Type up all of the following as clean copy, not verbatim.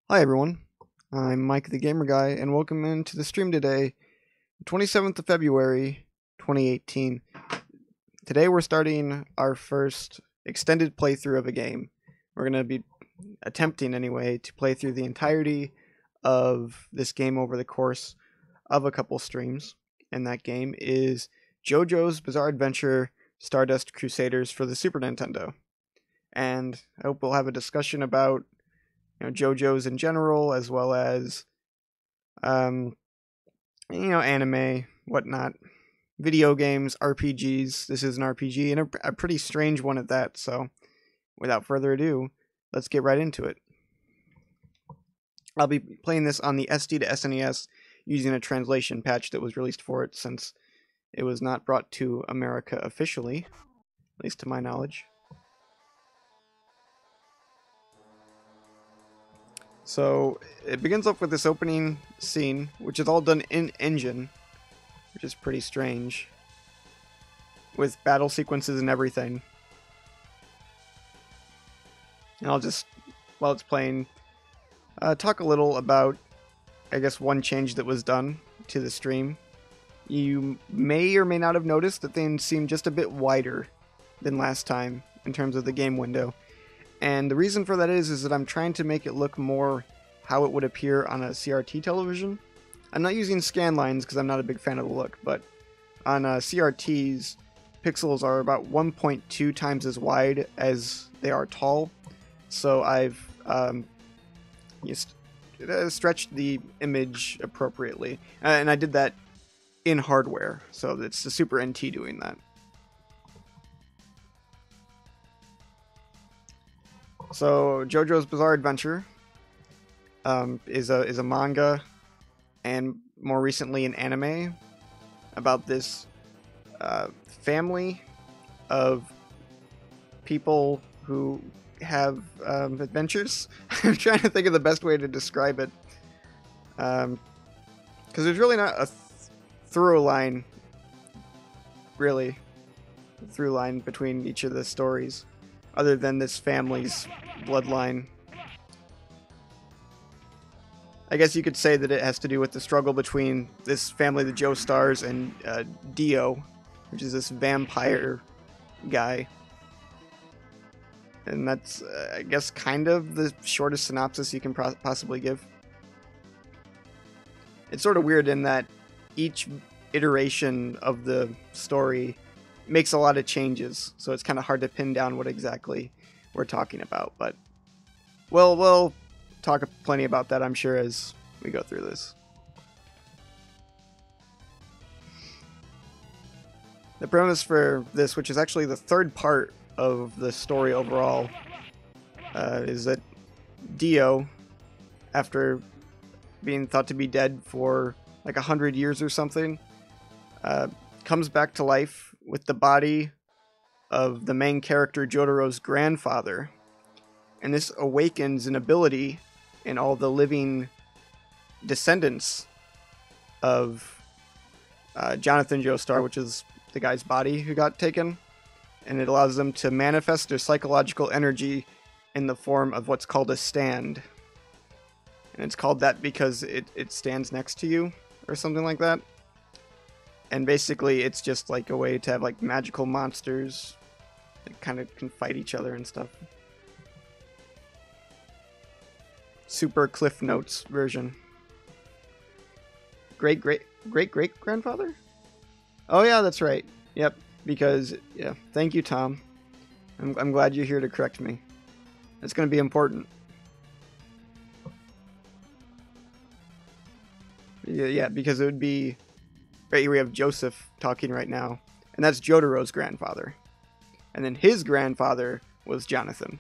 Hi everyone, I'm Mike the Gamer Guy, and welcome into the stream today, 27th of February, 2018. Today we're starting our first extended playthrough of a game. We're going to be attempting, anyway, to play through the entirety of this game over the course of a couple streams, and that game is JoJo's Bizarre Adventure Stardust Crusaders for the Super Nintendo. And I hope we'll have a discussion about JoJo's in general, as well as anime, whatnot, video games, RPGs. This is an RPG, and a pretty strange one at that. So, without further ado, let's get right into it. I'll be playing this on the SD to SNES using a translation patch that was released for it, since it was not brought to America officially, at least to my knowledge. So it begins up with this opening scene, which is all done in engine, which is pretty strange, with battle sequences and everything. And I'll just, while it's playing, talk a little about, I guess, one change that was done to the stream. You may or may not have noticed that things seem just a bit wider than last time in terms of the game window. And the reason for that is that I'm trying to make it look more how it would appear on a CRT television. I'm not using scan lines because I'm not a big fan of the look, but on CRTs, pixels are about 1.2 times as wide as they are tall. So I've stretched the image appropriately. And I did that in hardware, so it's the Super NT doing that. So JoJo's Bizarre Adventure is a manga, and more recently an anime about this family of people who have adventures. I'm trying to think of the best way to describe it, because there's really not a through line between each of the stories, other than this family's bloodline. I guess you could say that it has to do with the struggle between this family, the Joestars, and Dio, which is this vampire guy. And that's, I guess, kind of the shortest synopsis you can possibly give. It's sort of weird in that each iteration of the story makes a lot of changes, so it's kind of hard to pin down what exactly we're talking about. But we'll talk plenty about that, I'm sure, as we go through this. The premise for this, which is actually the third part of the story overall, is that Dio, after being thought to be dead for like 100 years or something, comes back to life with the body of the main character Jotaro's grandfather. And this awakens an ability in all the living descendants of Jonathan Joestar, which is the guy's body who got taken. And it allows them to manifest their psychological energy in the form of what's called a stand. And it's called that because it stands next to you, or something like that. And basically, it's just like a way to have like magical monsters that kind of can fight each other and stuff. Super Cliff Notes version. Great grandfather? Oh yeah, that's right. Yep. Because yeah, thank you, Tom. I'm glad you're here to correct me. It's going to be important. Yeah, because it would be right here we have Joseph talking right now, and that's Jotaro's grandfather. And then his grandfather was Jonathan.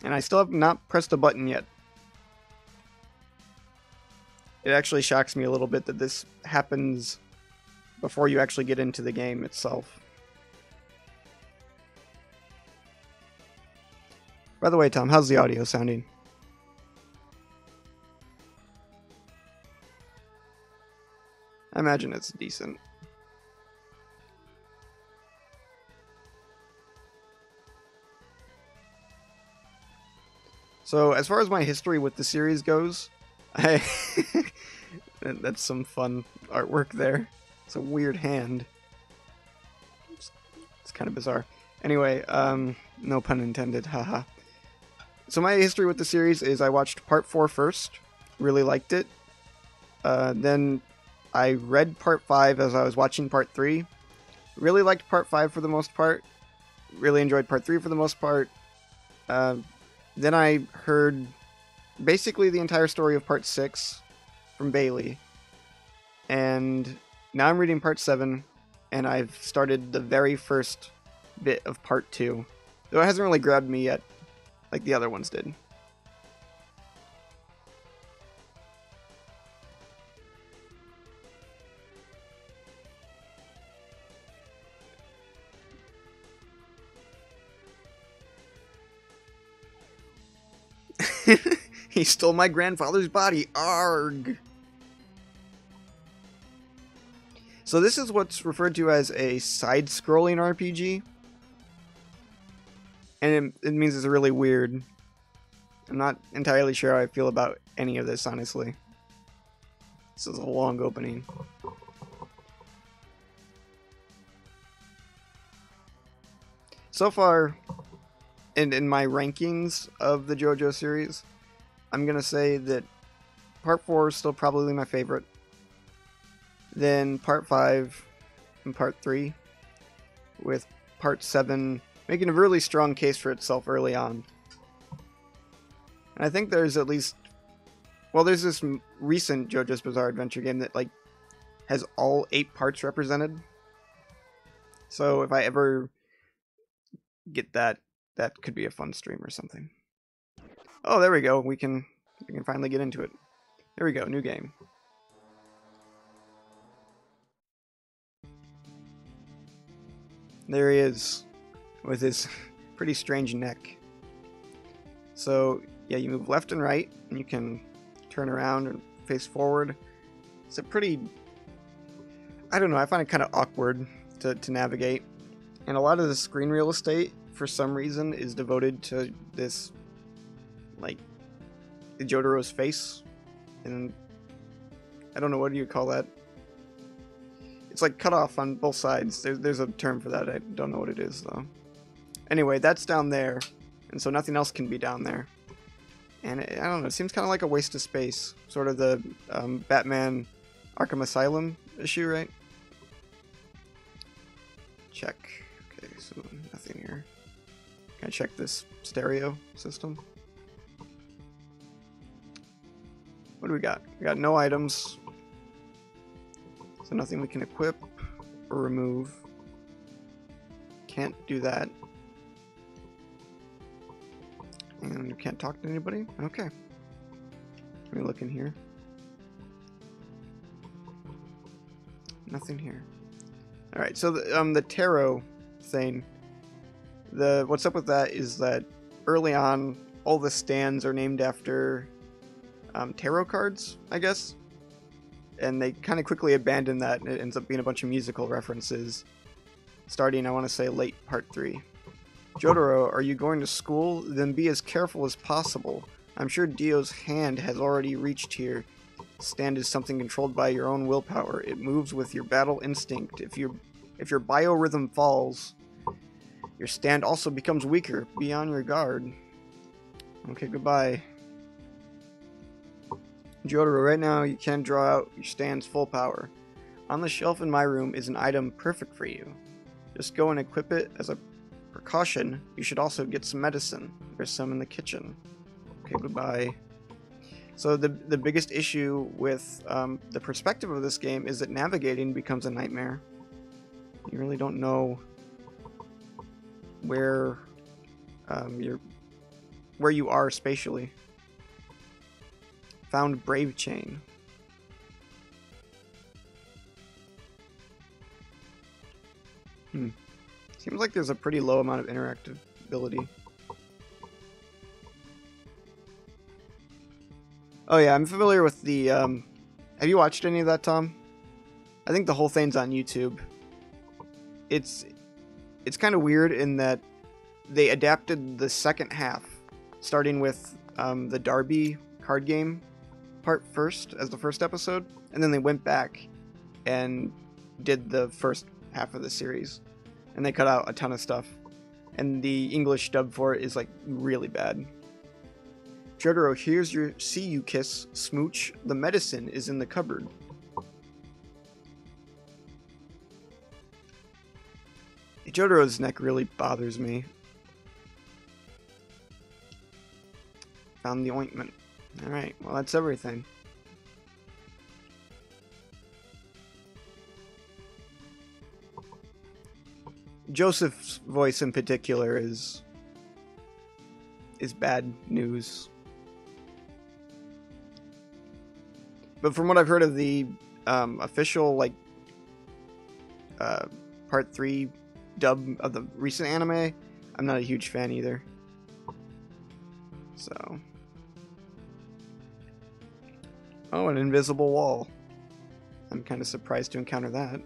And I still have not pressed a button yet. It actually shocks me a little bit that this happens before you actually get into the game itself. By the way, Tom, how's the audio sounding? I imagine it's decent. So as far as my history with the series goes, I that's some fun artwork there. It's a weird hand. It's kind of bizarre. Anyway, no pun intended, haha. So my history with the series is I watched Part 4 first, really liked it. Then I read Part 5 as I was watching Part 3. Really liked Part 5 for the most part. Really enjoyed Part 3 for the most part. Then I heard basically the entire story of Part 6 from Bailey. And now I'm reading Part 7, and I've started the very first bit of Part 2. Though it hasn't really grabbed me yet, like the other ones did. He stole my grandfather's body. Arg! So this is what's referred to as a side-scrolling RPG. And it means it's really weird. I'm not entirely sure how I feel about any of this, honestly. This is a long opening. So far, in my rankings of the JoJo series, I'm going to say that Part 4 is still probably my favorite. Then Part 5 and Part 3, with Part 7 making a really strong case for itself early on. And I think there's at least... Well, there's this recent JoJo's Bizarre Adventure game that, like, has all 8 parts represented. So if I ever get that, that could be a fun stream or something. Oh, there we go. We can finally get into it. There we go. New game. There he is, with his pretty strange neck. So, yeah, you move left and right, and you can turn around and face forward. It's a pretty... I don't know, I find it kind of awkward to navigate. And a lot of the screen real estate, for some reason, is devoted to this, like, Jotaro's face. And I don't know, what do you call that? It's like cut off on both sides. There's a term for that. I don't know what it is, though. Anyway, that's down there. And so nothing else can be down there. And I don't know, it seems kind of like a waste of space. Sort of the Batman Arkham Asylum issue, right? Check. Okay, so nothing here. Can I check this stereo system? What do we got? We got no items. So nothing we can equip or remove. Can't do that. And you can't talk to anybody? Okay. Let me look in here. Nothing here. Alright, so the tarot thing. What's up with that is that early on, all the stands are named after tarot cards, I guess. And they kind of quickly abandon that, and it ends up being a bunch of musical references. Starting, I want to say, late Part 3. Jotaro, are you going to school? Then be as careful as possible. I'm sure Dio's hand has already reached here. Stand is something controlled by your own willpower. It moves with your battle instinct. If your biorhythm falls, your stand also becomes weaker. Be on your guard. Okay, goodbye. Jotaro, right now you can't draw out your stand's full power. On the shelf in my room is an item perfect for you. Just go and equip it as a precaution. You should also get some medicine. There's some in the kitchen. Okay, goodbye. So the biggest issue with the perspective of this game is that navigating becomes a nightmare. You really don't know where you are spatially. Found Brave Chain. Seems like there's a pretty low amount of interactability. Oh yeah, I'm familiar with the, have you watched any of that, Tom? I think the whole thing's on YouTube. It's kind of weird in that they adapted the second half starting with the Derby card game part first as the first episode, and then they went back and did the first half of the series, and they cut out a ton of stuff, and the English dub for it is like really bad. Jotaro, here's your see you kiss smooch. The medicine is in the cupboard. Jotaro's neck really bothers me. Found the ointment. Alright, well that's everything. Joseph's voice in particular is bad news. But from what I've heard of the official like part 3 dub of the recent anime, I'm not a huge fan either. So, oh, an invisible wall. I'm kind of surprised to encounter that.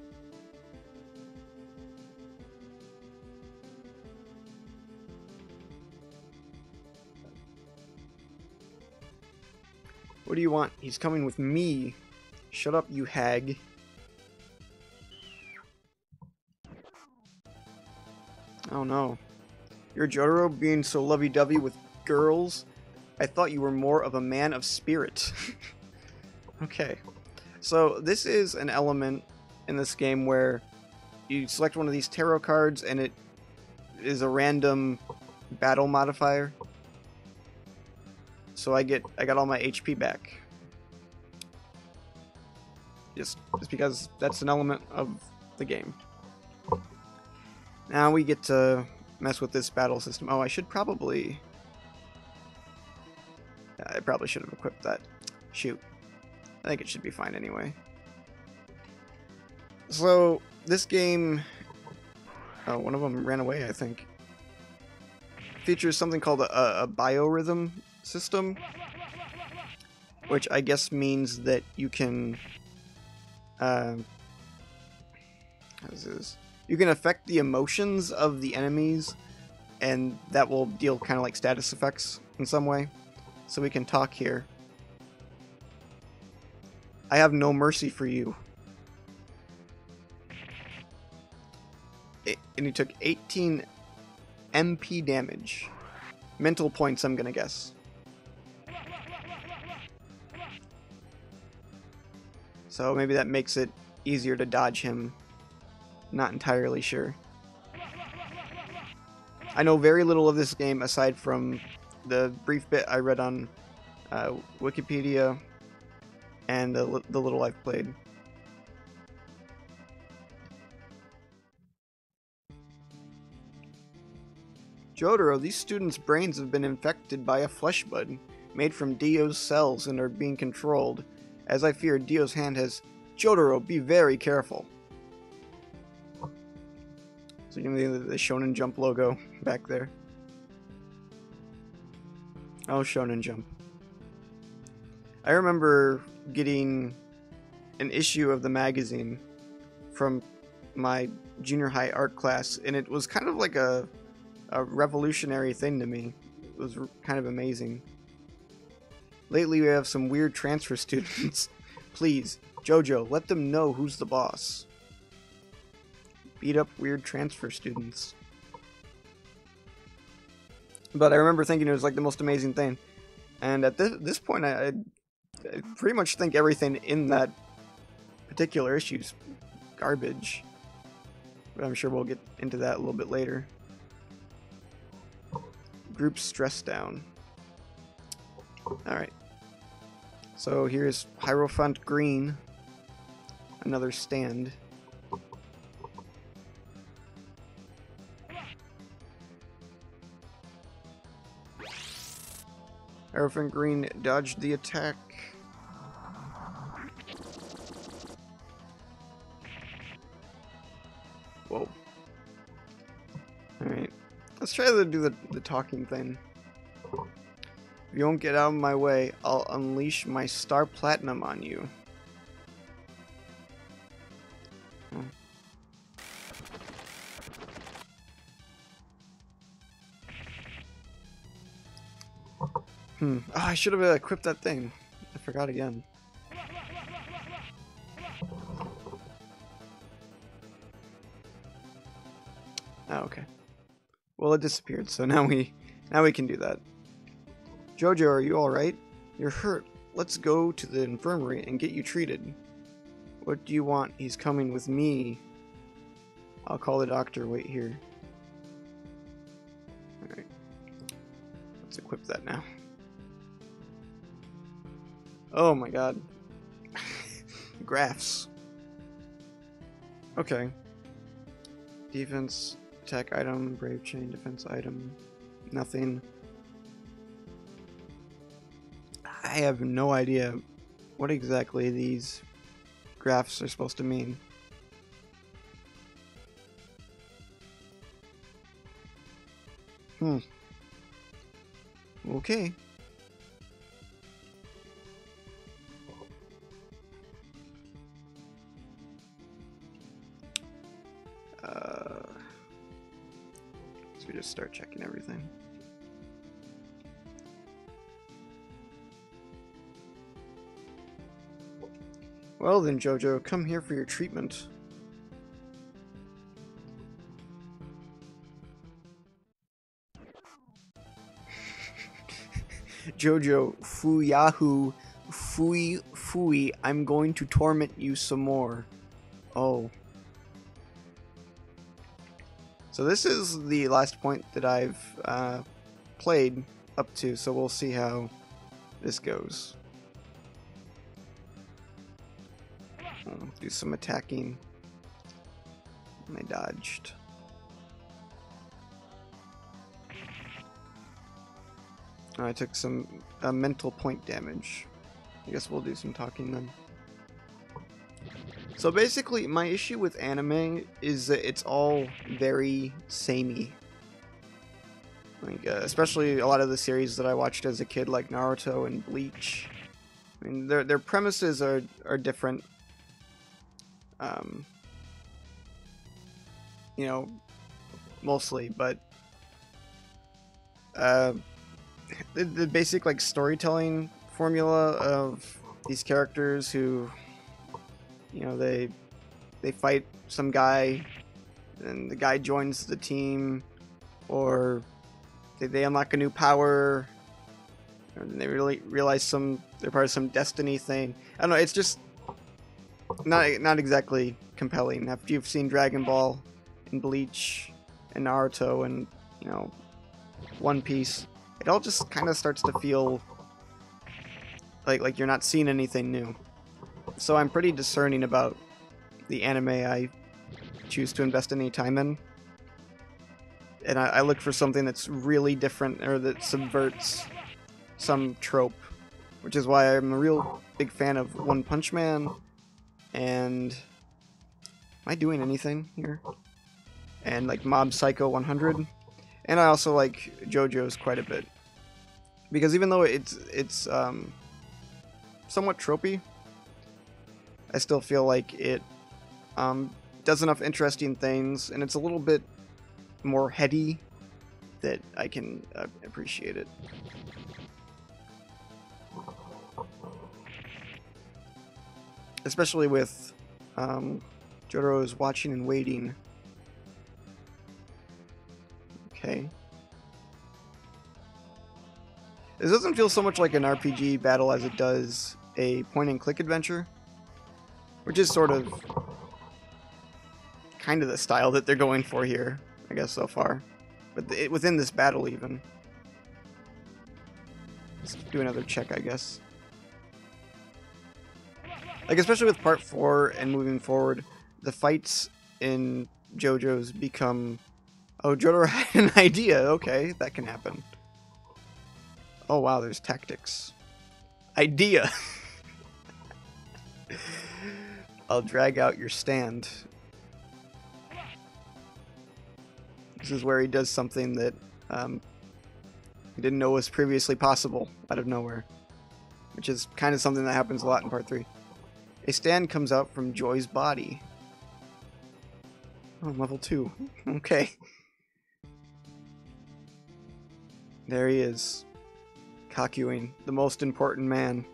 What do you want? He's coming with me. Shut up, you hag. Oh no. You're Jotaro being so lovey-dovey with girls? I thought you were more of a man of spirit. Okay. So this is an element in this game where you select one of these tarot cards and it is a random battle modifier. So I got all my HP back. Just because that's an element of the game. Now we get to mess with this battle system. Oh, I probably should have equipped that. Shoot. I think it should be fine anyway. So, this game... Oh, one of them ran away, I think. Features something called a biorhythm system, which I guess means that you can... You can affect the emotions of the enemies, and that will deal kind of like status effects in some way. So we can talk here. I have no mercy for you. And he took 18 MP damage. Mental points, I'm gonna guess. So maybe that makes it easier to dodge him. Not entirely sure. I know very little of this game aside from the brief bit I read on Wikipedia and the little I've played. Jotaro, these students' brains have been infected by a flesh bud made from Dio's cells and are being controlled. As I fear, Dio's hand has... Jotaro, be very careful. So you know the Shonen Jump logo back there. Oh, Shonen Jump. I remember getting an issue of the magazine from my junior high art class, and it was kind of like a revolutionary thing to me. It was kind of amazing. Lately we have some weird transfer students. Please, JoJo, let them know who's the boss. Beat up weird transfer students. But I remember thinking it was like the most amazing thing. And at this point, I pretty much think everything in that particular issue is garbage. But I'm sure we'll get into that a little bit later. Group stress down. Alright. So here's Hierophant Green. Another stand. Hierophant Green dodged the attack. Whoa. Alright. Let's try to do the talking thing. If you won't get out of my way, I'll unleash my Star Platinum on you. Oh. Oh, I should have equipped that thing. I forgot again. Oh, okay. Well, it disappeared, so now we can do that. JoJo, are you alright? You're hurt. Let's go to the infirmary and get you treated. What do you want? He's coming with me. I'll call the doctor. Wait here. Alright. Let's equip that now. Oh my god. Graphs. Okay. Defense, attack item, brave chain, defense item. Nothing. I have no idea what exactly these graphs are supposed to mean. Okay. So we just start checking everything. Well then, JoJo, come here for your treatment. JoJo, Fuyahu, Fui, I'm going to torment you some more. Oh. So this is the last point that I've played up to, so we'll see how this goes. I'll do some attacking. And I dodged. Oh, I took some mental point damage. I guess we'll do some talking then. So basically, my issue with anime is that it's all very samey. Like, especially a lot of the series that I watched as a kid, like Naruto and Bleach. I mean, their premises are different. You know, mostly, but the basic like storytelling formula of these characters who, you know, they fight some guy and the guy joins the team, or they unlock a new power, and they really realize they're part of some destiny thing. I don't know, it's just not exactly compelling. After you've seen Dragon Ball and Bleach and Naruto and, you know, One Piece, it all just kind of starts to feel like you're not seeing anything new. So I'm pretty discerning about the anime I choose to invest any time in. And I look for something that's really different or that subverts some trope, which is why I'm a real big fan of One Punch Man. And am I doing anything here? And like Mob Psycho 100. And I also like JoJo's quite a bit, because even though it's somewhat tropey, I still feel like it does enough interesting things, and it's a little bit more heady that I can appreciate it. Especially with Jotaro's watching and waiting. Okay. This doesn't feel so much like an RPG battle as it does a point-and-click adventure, which is sort of kind of the style that they're going for here, I guess, so far. But within this battle, even. Let's do another check, I guess. Like, especially with Part 4 and moving forward, the fights in JoJo's become... Oh, Jotaro had an idea. Okay, that can happen. Oh, wow, there's tactics. Idea! I'll drag out your stand. This is where he does something that he didn't know was previously possible out of nowhere, which is kind of something that happens a lot in Part 3. A stand comes out from Joy's body. Oh, level 2. Okay. There he is. Kakuin, the most important man.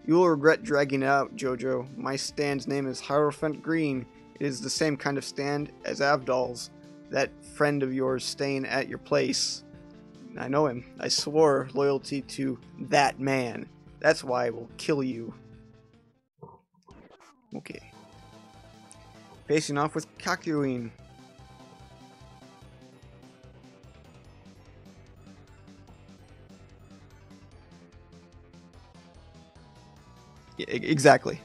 You will regret dragging it out, JoJo. My stand's name is Hierophant Green. It is the same kind of stand as Avdol's, that friend of yours staying at your place. I know him. I swore loyalty to that man. That's why I will kill you. Okay. Facing off with Kakuin. Yeah, exactly.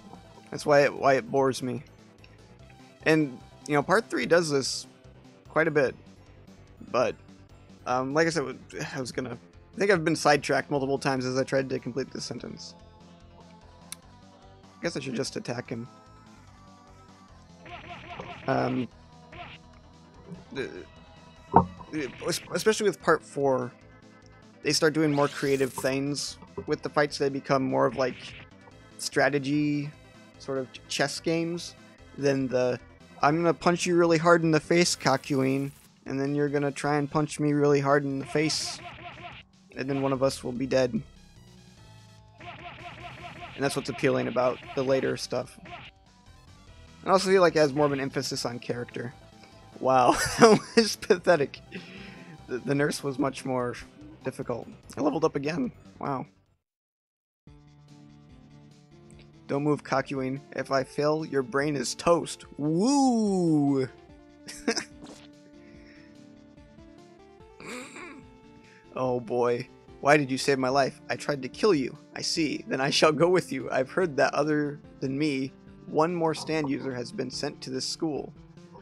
That's why it bores me. And you know, part 3 does this quite a bit, but like I said, I think I've been sidetracked multiple times as I tried to complete this sentence. I guess I should just attack him. Especially with part 4, they start doing more creative things with the fights. They become more of like strategy, sort of chess games, than the I'm gonna punch you really hard in the face, Kakuin, and then you're gonna try and punch me really hard in the face, and then one of us will be dead. And that's what's appealing about the later stuff. I also feel like it has more of an emphasis on character. Wow, that was pathetic. The nurse was much more difficult. I leveled up again. Wow. Don't move, Kakuin. If I fail, your brain is toast. Woo! Oh boy. Why did you save my life? I tried to kill you. I see. Then I shall go with you. I've heard that other than me, one more stand user has been sent to this school.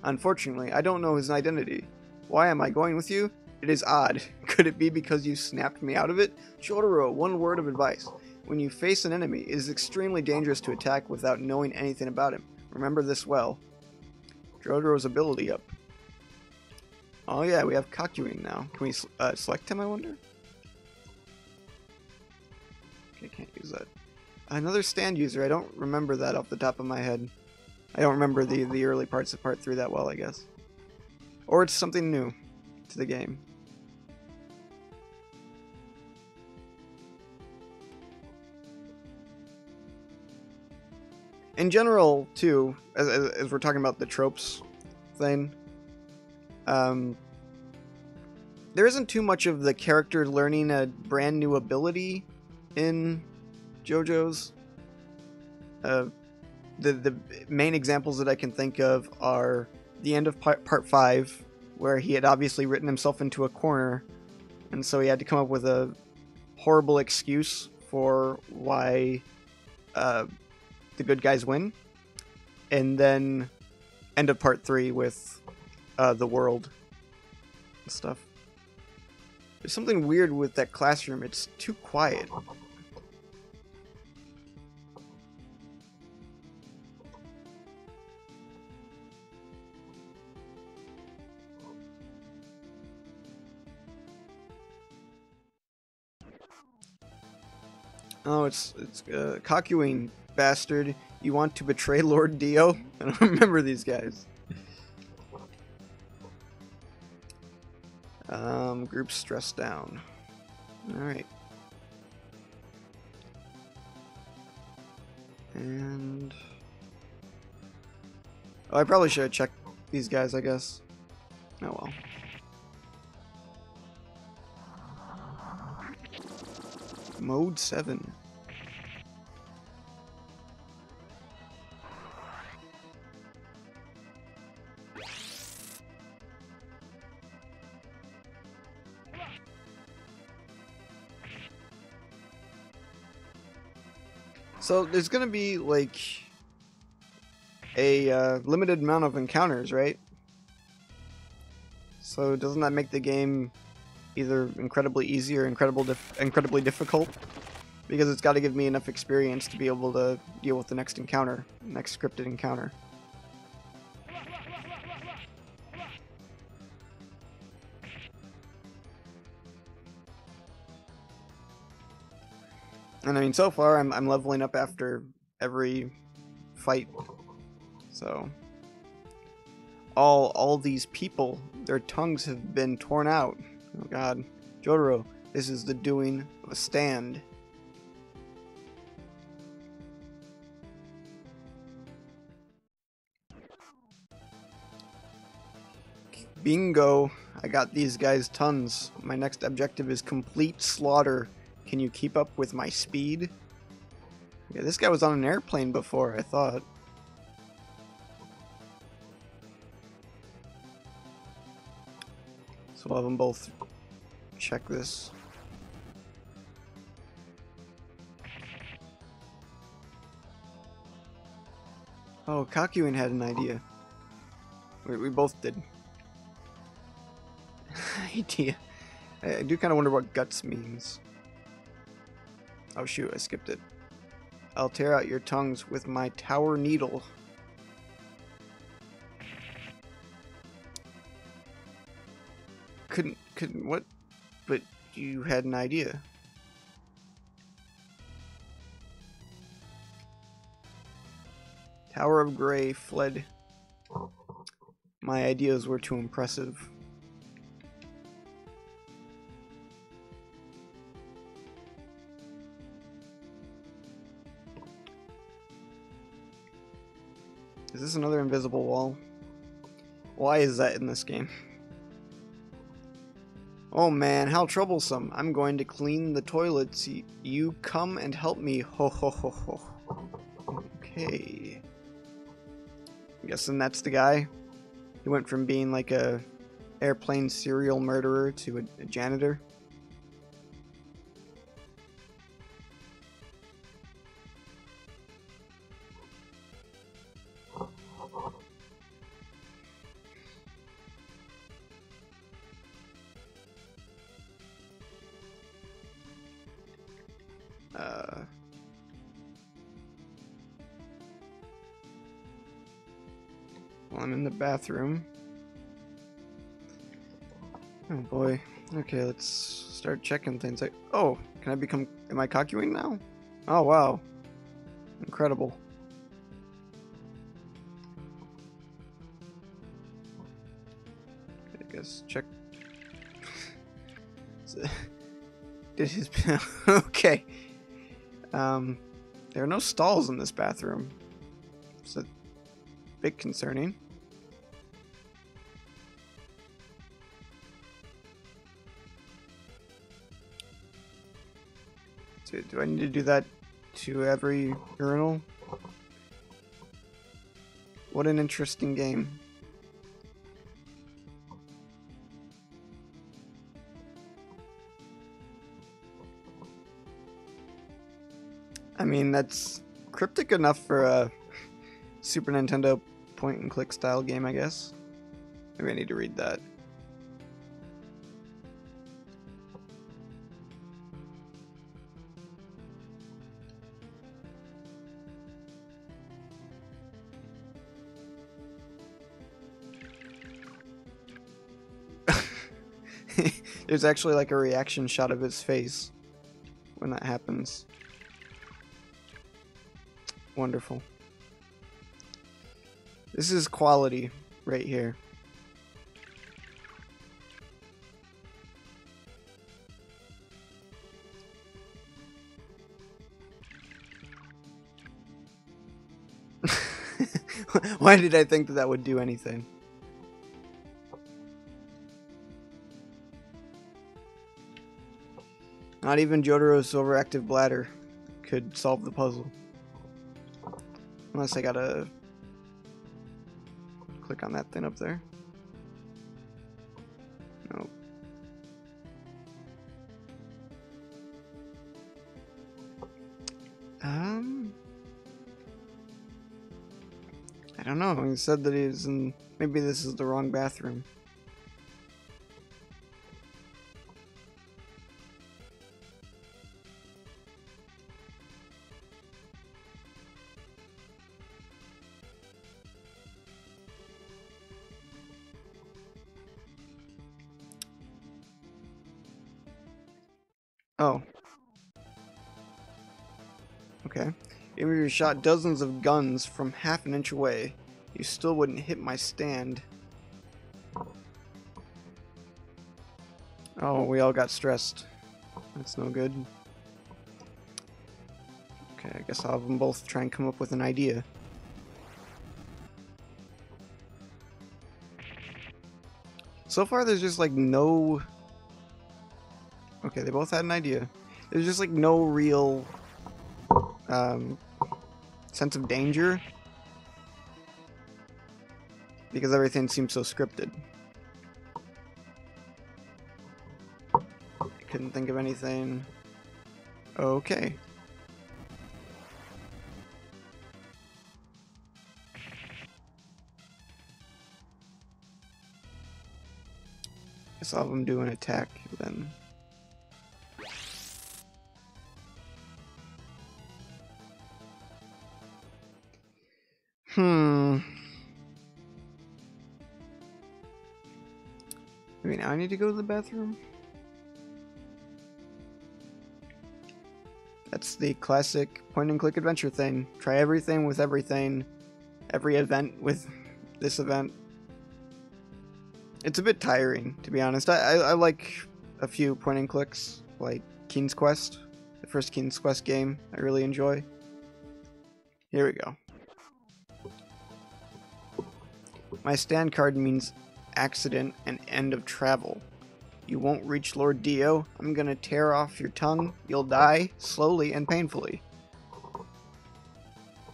Unfortunately, I don't know his identity. Why am I going with you? It is odd. Could it be because you snapped me out of it? Jotaro, one word of advice. When you face an enemy, it is extremely dangerous to attack without knowing anything about him. Remember this well. Jotaro's ability up. Oh yeah, we have Kakuin now. Can we select him, I wonder? Okay, can't use that. Another stand user. I don't remember that off the top of my head. I don't remember the early parts of part 3 that well, I guess. Or it's something new to the game. In general, too, as we're talking about the tropes thing, there isn't too much of the character learning a brand new ability in JoJo's. The main examples that I can think of are the end of part 5, where he had obviously written himself into a corner, and so he had to come up with a horrible excuse for why the good guys win. And then end of part 3 with the world and stuff. There's something weird with that classroom. It's too quiet. Oh, it's Kakuin, bastard. You want to betray Lord Dio? I don't remember these guys. Group stressed down. Alright. And... oh, I probably should have checked these guys, I guess. Oh well. Mode 7. So there's gonna be like a limited amount of encounters, right? So doesn't that make the game either incredibly easy or incredibly difficult? Because it's got to give me enough experience to be able to deal with the next encounter, next scripted encounter. And I mean, so far I'm leveling up after every fight. So all these people, their tongues have been torn out. Oh god. Jotaro, This is the doing of a stand. Bingo! I got these guys tons. My next objective is complete slaughter. Can you keep up with my speed? Yeah, this guy was on an airplane before, I thought. So we'll have them both check this. Oh, Kakuin had an idea. We both did. Idea. I do kind of wonder what guts means. Oh shoot, I skipped it. I'll tear out your tongues with my tower needle. Couldn't what? But you had an idea. Tower of Grey fled. My ideas were too impressive. Is this another invisible wall? Why is that in this game? Oh man, how troublesome. I'm going to clean the toilets. You come and help me. Ho ho ho ho. Okay. I'm guessing that's the guy. He went from being like a airplane serial murderer to a janitor. Well, I'm in the bathroom. Oh boy. Okay, let's start checking things. Like, oh, can I become? Am I Kakuin now? Oh wow, incredible. I guess check. Did his okay? There are no stalls in this bathroom. It's a bit concerning. Do I need to do that to every urinal? What an interesting game. I mean, that's cryptic enough for a Super Nintendo point-and-click style game, I guess. Maybe I need to read that. There's actually like a reaction shot of his face when that happens. Wonderful. This is quality right here. Why did I think that that would do anything? Not even Jotaro's overactive bladder could solve the puzzle. Unless I gotta click on that thing up there. Nope. I don't know. He said that he's in. Maybe this is the wrong bathroom. Oh. Okay. Even if you shot dozens of guns from half an inch away, you still wouldn't hit my stand. Oh, we all got stressed. That's no good. Okay, I guess I'll have them both try and come up with an idea. So far, there's just like no... Okay, they both had an idea. There's just like no real sense of danger, because everything seems so scripted. I couldn't think of anything. Okay. Guess I'll have them do an attack then. Maybe now I need to go to the bathroom? That's the classic point-and-click adventure thing. Try everything with everything. Every event with this event. It's a bit tiring, to be honest. I like a few point-and-clicks, like King's Quest. The first King's Quest game I really enjoy. Here we go. My stand card means accident and end of travel. You won't reach Lord Dio. I'm gonna tear off your tongue. You'll die slowly and painfully.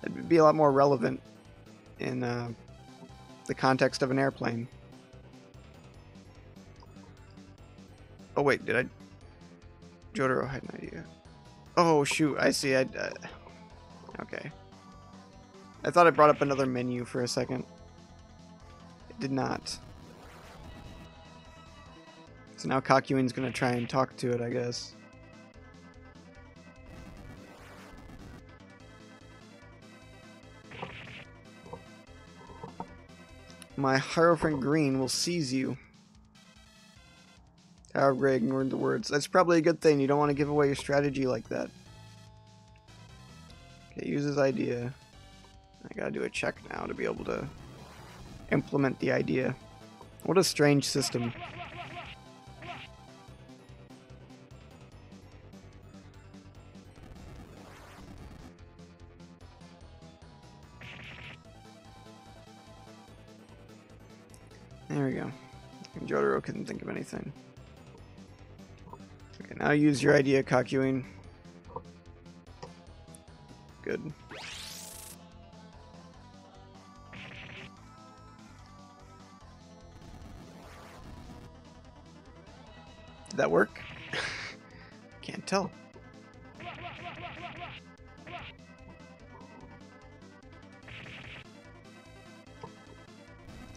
It'd be a lot more relevant in the context of an airplane. Oh wait, did I... Jotaro had an idea. Oh shoot, I see. Okay. I thought it brought up another menu for a second. It did not. So now Kakuin's gonna try and talk to it, I guess. My Hierophant Green will seize you. Tower of Grey ignored the words. That's probably a good thing. You don't want to give away your strategy like that. Okay, use his idea. I gotta do a check now to be able to implement the idea. What a strange system. There we go. And Jotaro couldn't think of anything. Okay, now use your idea, Kakuin. Good. Did that work? Can't tell.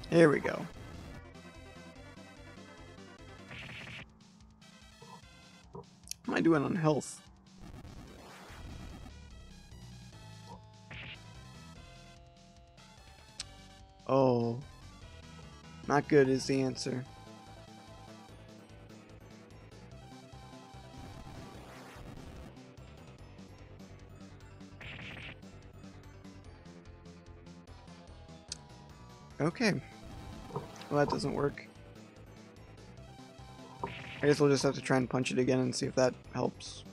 Here we go. What am I doing on health? Oh. Not good is the answer. Okay. Well, that doesn't work. I guess we'll just have to try and punch it again and see if that helps.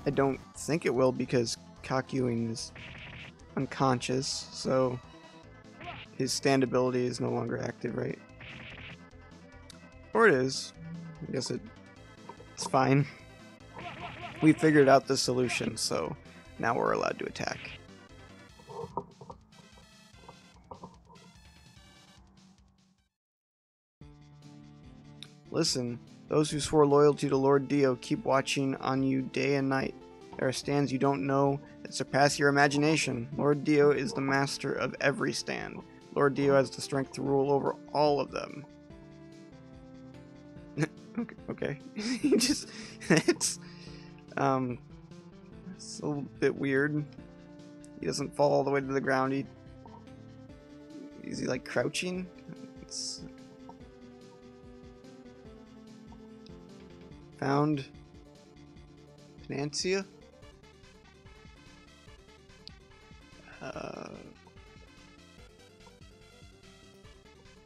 I don't think it will because Kakuin is unconscious, so his stand ability is no longer active, right? Or it is. I guess it's fine. We figured out the solution, so now we're allowed to attack. Listen, those who swore loyalty to Lord Dio keep watching on you day and night. There are stands you don't know that surpass your imagination. Lord Dio is the master of every stand. Lord Dio has the strength to rule over all of them. Okay. It's a little bit weird. He doesn't fall all the way to the ground. Is he like crouching? It's found Panancia.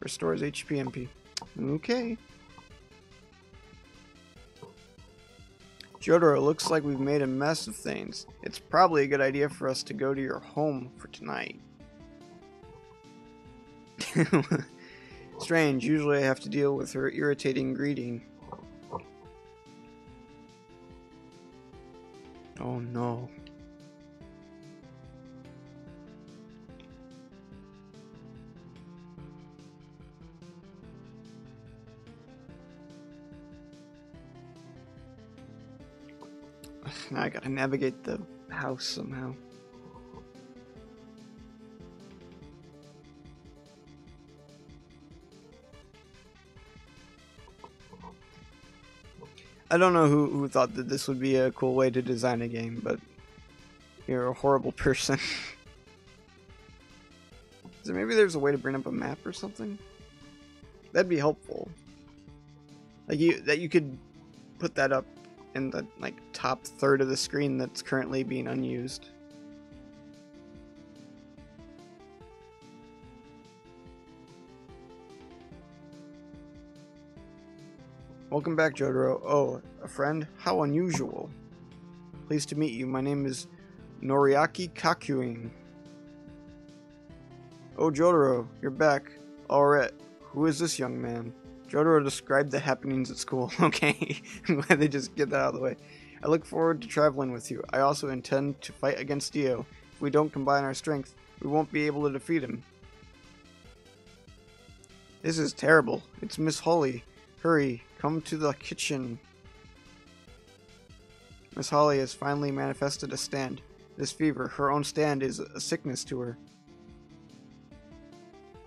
Restores HP MP. Okay. Jotaro, looks like we've made a mess of things. It's probably a good idea for us to go to your home for tonight. Strange, usually I have to deal with her irritating greeting. Oh no. Now I gotta navigate the house somehow. I don't know who thought that this would be a cool way to design a game, but you're a horrible person. So maybe there's a way to bring up a map or something? That'd be helpful. Like you could put that up in the like top third of the screen that's currently being unused. Welcome back, Jotaro. Oh, a friend? How unusual. Pleased to meet you. My name is Noriaki Kakuin. Oh, Jotaro, you're back. Alright. Who is this young man? Jotaro described the happenings at school. Okay, I'm glad they just get that out of the way. I look forward to traveling with you. I also intend to fight against Dio. If we don't combine our strength, we won't be able to defeat him. This is terrible. It's Miss Holly. Hurry, come to the kitchen. Miss Holly has finally manifested a stand. This fever, her own stand, is a sickness to her.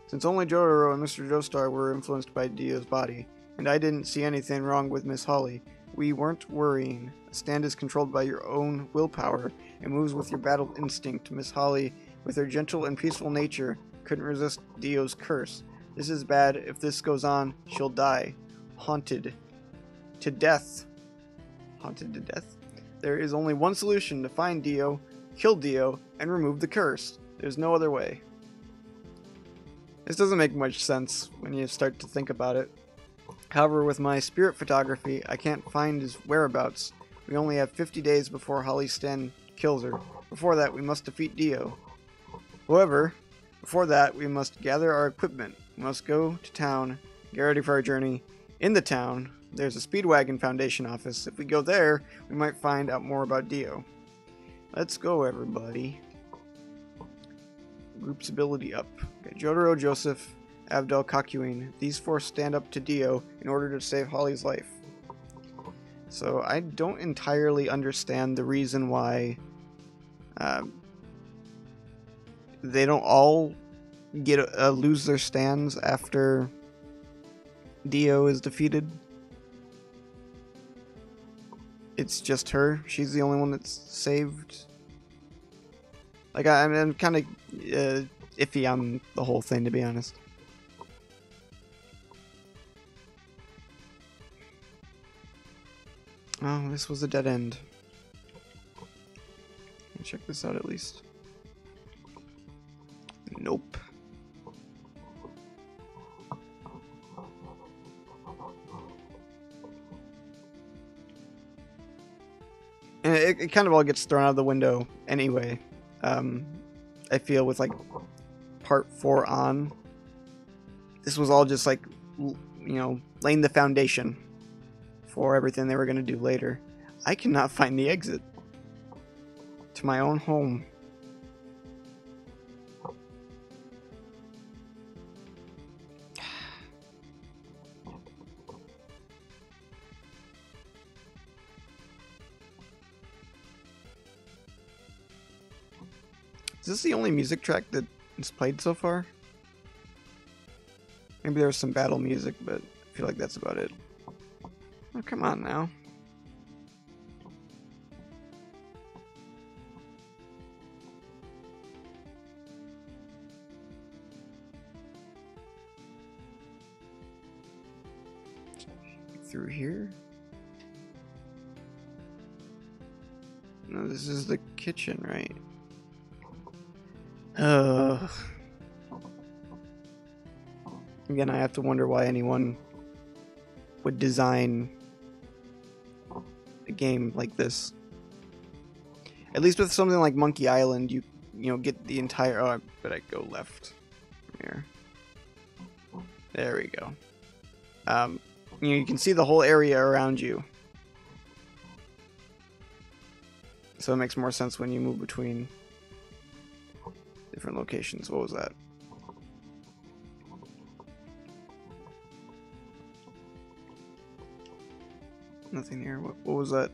Since only Jotaro and Mr. Joestar were influenced by Dio's body, and I didn't see anything wrong with Miss Holly, we weren't worrying. A stand is controlled by your own willpower and moves with your battle instinct. Miss Holly, with her gentle and peaceful nature, couldn't resist Dio's curse. This is bad. If this goes on, she'll die. Haunted to death. Haunted to death? There is only one solution: to find Dio, kill Dio, and remove the curse. There's no other way. This doesn't make much sense when you start to think about it. However, with my spirit photography, I can't find his whereabouts. We only have 50 days before Holly's stand kills her. Before that, we must defeat Dio. However, before that, we must gather our equipment. We must go to town, get ready for our journey. In the town, there's a Speedwagon Foundation office. If we go there, we might find out more about Dio. Let's go, everybody. Group's ability up. Okay, Jotaro, Joseph, Abdel, Kakuin. These four stand up to Dio in order to save Holly's life. So I don't entirely understand the reason why they don't all get lose their stands after Dio is defeated. It's just her. She's the only one that's saved. Like, I'm kind of iffy on the whole thing, to be honest. Oh, this was a dead end. Let me check this out at least. Nope. And it kind of all gets thrown out of the window anyway. I feel with like part 4 on, this was all just like, you know, laying the foundation for everything they were going to do later. I cannot find the exit to my own home. Is this the only music track that is played so far? Maybe there was some battle music, but I feel like that's about it. Oh, come on now. Through here? No, this is the kitchen, right? Again, I have to wonder why anyone would design a game like this. At least with something like Monkey Island, you know, get the entire... Oh, but I go left. Here. There we go. You know, you can see the whole area around you. So it makes more sense when you move between different locations. What was that? Nothing here. What was that?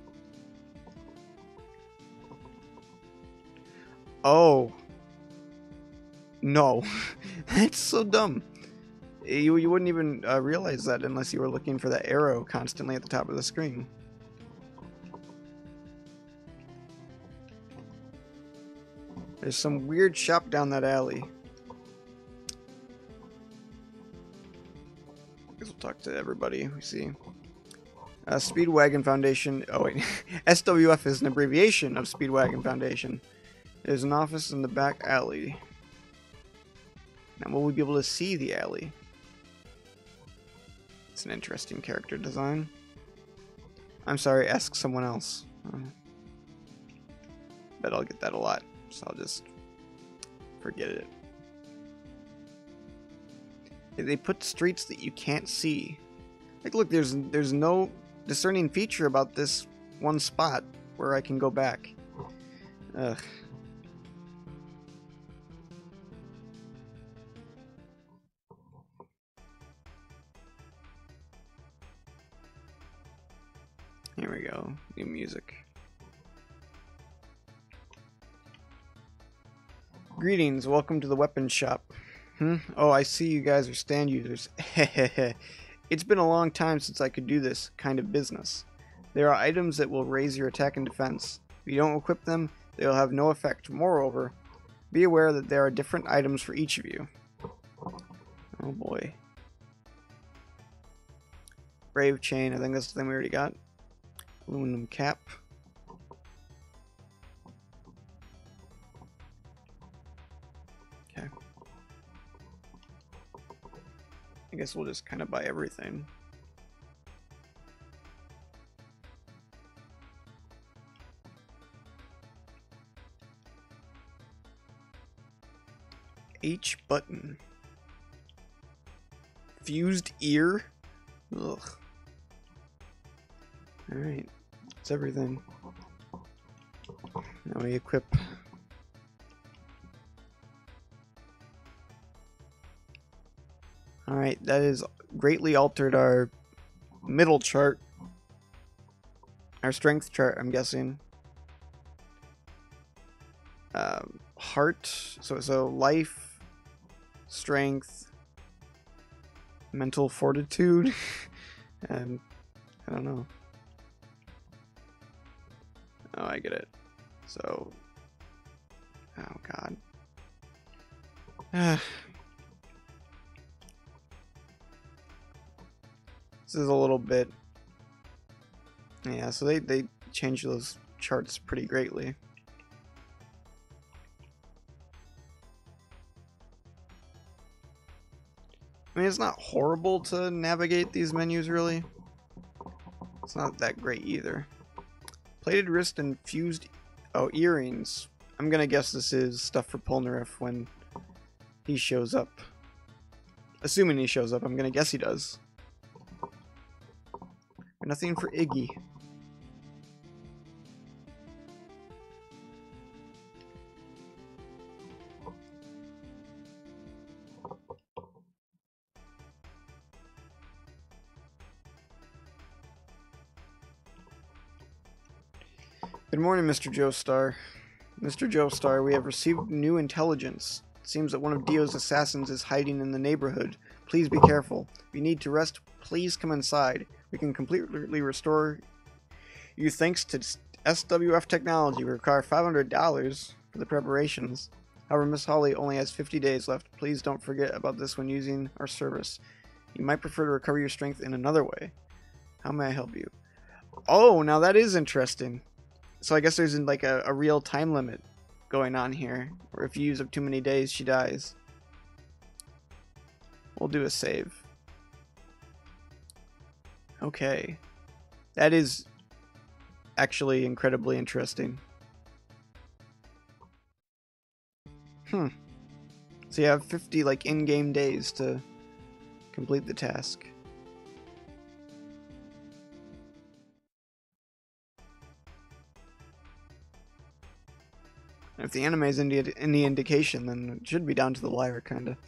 Oh. No. That's so dumb. You wouldn't even realize that unless you were looking for that arrow constantly at the top of the screen. There's some weird shop down that alley. I guess we'll talk to everybody we see. Speedwagon Foundation. Oh wait, SWF is an abbreviation of Speedwagon Foundation. There's an office in the back alley. Now will we be able to see the alley? It's an interesting character design. I'm sorry, ask someone else. Bet I'll get that a lot, so I'll just forget it. They put streets that you can't see. Like, look, there's no discerning feature about this one spot where I can go back. Ugh. Here we go. New music. Greetings, welcome to the weapons shop. Oh, I see you guys are stand users. It's been a long time since I could do this kind of business. There are items that will raise your attack and defense. If you don't equip them, they will have no effect. Moreover, be aware that there are different items for each of you. Oh boy. Brave chain, I think that's the thing we already got. Aluminum cap. Okay. I guess we'll just kind of buy everything. H button. Fused ear? Ugh. Alright. That's everything. Now we equip. Alright, that has greatly altered our middle chart. Our strength chart, I'm guessing. Heart, so life, strength, mental fortitude, and I don't know. Oh, I get it. So, oh god. This is a little bit, yeah, so they changed those charts pretty greatly. I mean, it's not horrible to navigate these menus, really. It's not that great either. Plated wrist and fused... Oh, earrings. I'm gonna guess this is stuff for Polnareff when he shows up. Assuming he shows up, I'm gonna guess he does. Nothing for Iggy. Good morning, Mr. Joestar. Mr. Joestar, we have received new intelligence. It seems that one of Dio's assassins is hiding in the neighborhood. Please be careful. If you need to rest, please come inside. We can completely restore you thanks to SWF technology. We require $500 for the preparations. However, Miss Holly only has 50 days left. Please don't forget about this when using our service. You might prefer to recover your strength in another way. How may I help you? Oh, now that is interesting. So I guess there's like a real time limit going on here, where if you use up too many days, she dies. Well, do a save. Okay. That is actually incredibly interesting. So you have 50 like in-game days to complete the task. If the anime is any indication, then it should be down to the wire, kinda.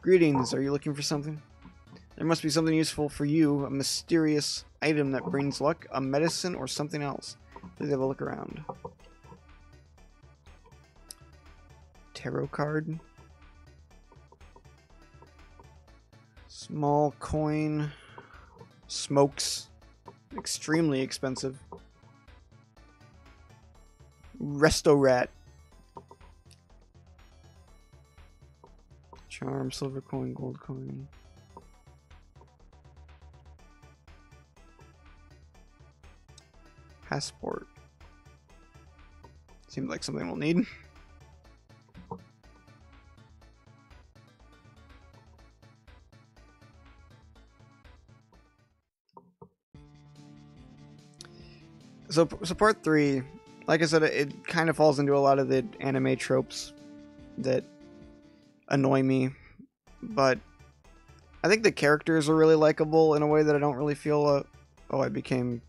Greetings, are you looking for something? There must be something useful for you, a mysterious item that brings luck, a medicine, or something else. Please have a look around. Tarot card. Small coin. Smokes. Extremely expensive. Resto rat. Charm, silver coin, gold coin. Passport. Seems like something we'll need. So part 3, like I said, it kind of falls into a lot of the anime tropes that annoy me, but I think the characters are really likable in a way that I don't really feel. Oh, I became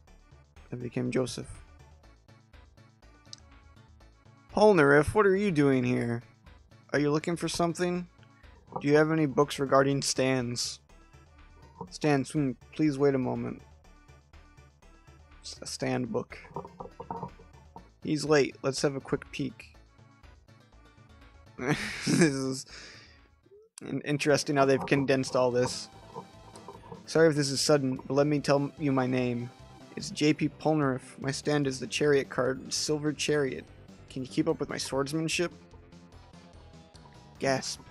Joseph. Polnareff, what are you doing here? Are you looking for something? Do you have any books regarding stands? Stands, please wait a moment. It's a stand book. He's late. Let's have a quick peek. This is interesting how they've condensed all this. Sorry if this is sudden, but let me tell you my name. It's J.P. Polnareff. My stand is the chariot card, Silver Chariot. Can you keep up with my swordsmanship? Gasp.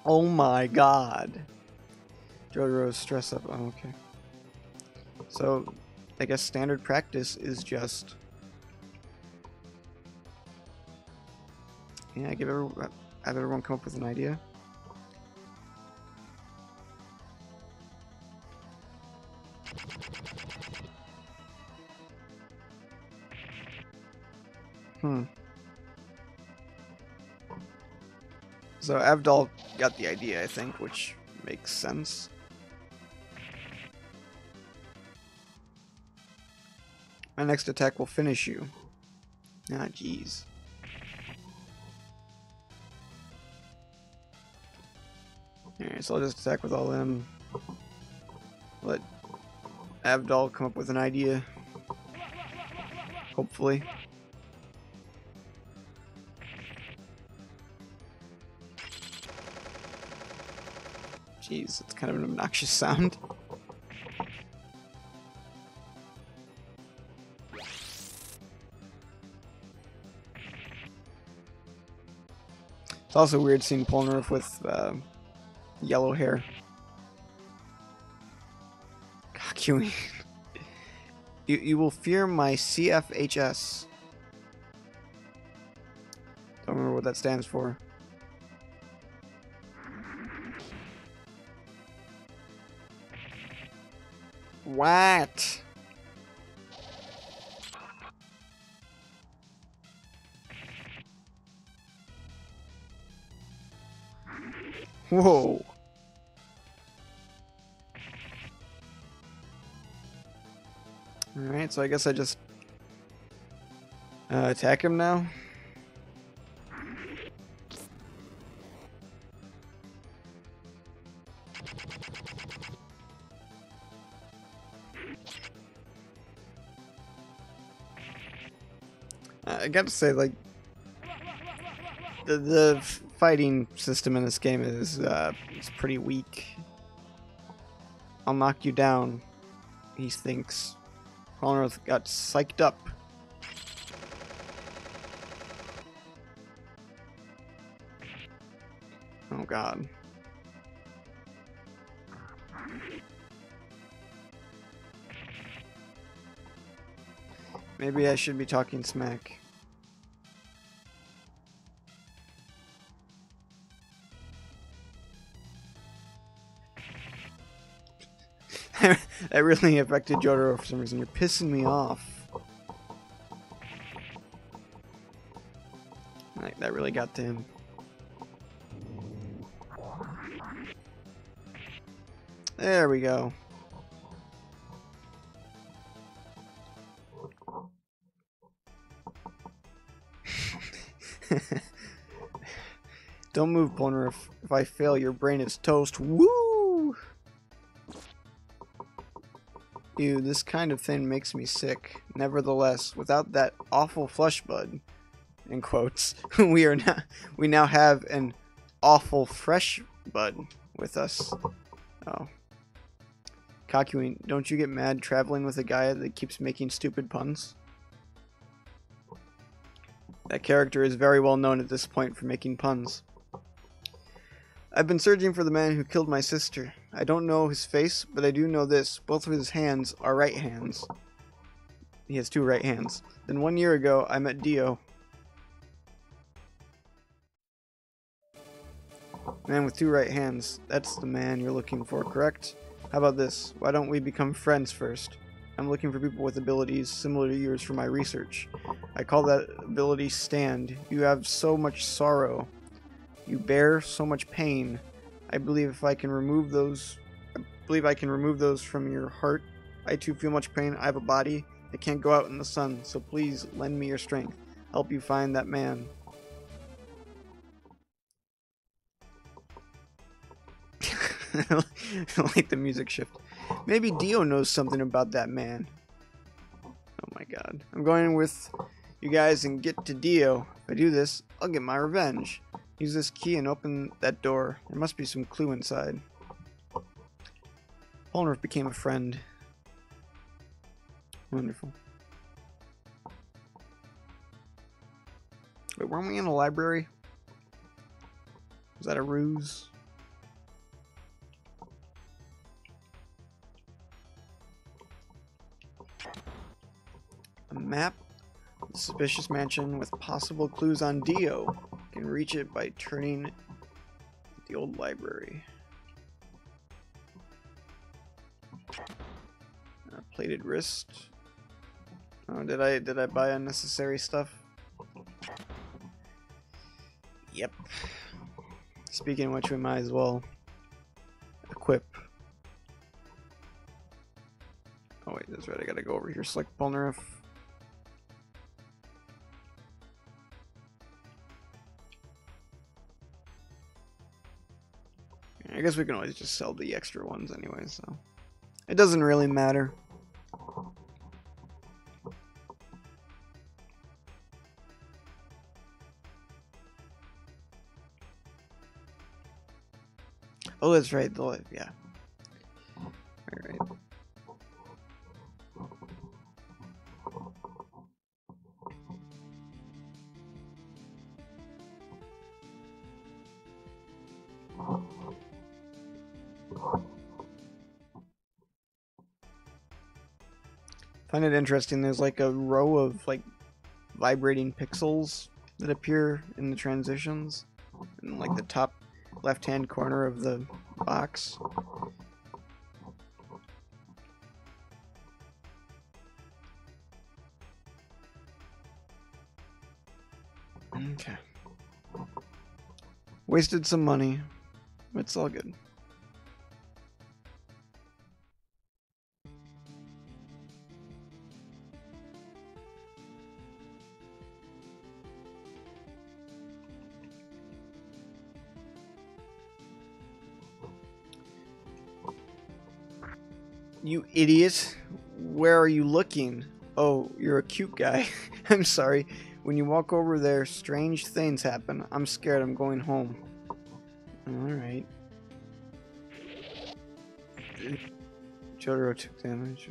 Oh my god. JoJo's stress up. Oh, okay. So, I guess standard practice is just... Yeah, have everyone come up with an idea. So Avdol got the idea, I think, which makes sense. My next attack will finish you. Ah, jeez. Alright, so I'll just attack with all them. Let Avdol come up with an idea. Hopefully. Jeez, it's kind of an obnoxious sound. It's also weird seeing Polnareff with yellow hair. Cockewing. You will fear my CFHS. Don't remember what that stands for. What? Whoa. Alright, so I guess I just attack him now. I gotta say, like, the fighting system in this game is pretty weak. I'll knock you down, he thinks. Polnareff got psyched up. Oh god. Maybe I should be talking smack. That really affected Jotaro for some reason. You're pissing me off. That really got to him. There we go. Don't move, Poner. If I fail, your brain is toast. Woo! Ew, this kind of thing makes me sick. Nevertheless, without that awful flesh bud, in quotes, we now have an awful fresh bud with us. Oh. Kakuin, don't you get mad traveling with a guy that keeps making stupid puns? That character is very well known at this point for making puns. I've been searching for the man who killed my sister. I don't know his face, but I do know this. Both of his hands are right hands. He has 2 right hands. Then 1 year ago, I met Dio. Man with 2 right hands. That's the man you're looking for, correct? How about this? Why don't we become friends first? I'm looking for people with abilities similar to yours for my research. I call that ability Stand. You have so much sorrow. You bear so much pain. I believe I can remove those from your heart. I too feel much pain. I have a body. I can't go out in the sun, so please lend me your strength. Help you find that man. I like the music shift. Maybe Dio knows something about that man. Oh my god. I'm going with you guys and get to Dio. If I do this, I'll get my revenge. Use this key and open that door. There must be some clue inside. Polnareff became a friend. Wonderful. Wait, weren't we in a library? Was that a ruse? A map? The suspicious mansion with possible clues on Dio. You can reach it by turning the old library. Plated wrist. Oh, did I buy unnecessary stuff? Yep. Speaking of which, we might as well equip. Oh wait, that's right. I gotta go over here. Select Polnareff. I guess we can always just sell the extra ones anyway, so it doesn't really matter. Oh, that's right. Yeah. All right. Find it interesting. There's like a row of like vibrating pixels that appear in the transitions in like the top left-hand corner of the box. Okay. Wasted some money. It's all good. You idiot. Where are you looking? Oh, you're a cute guy. I'm sorry. When you walk over there, strange things happen. I'm scared. I'm going home. Alright. Jotaro took damage.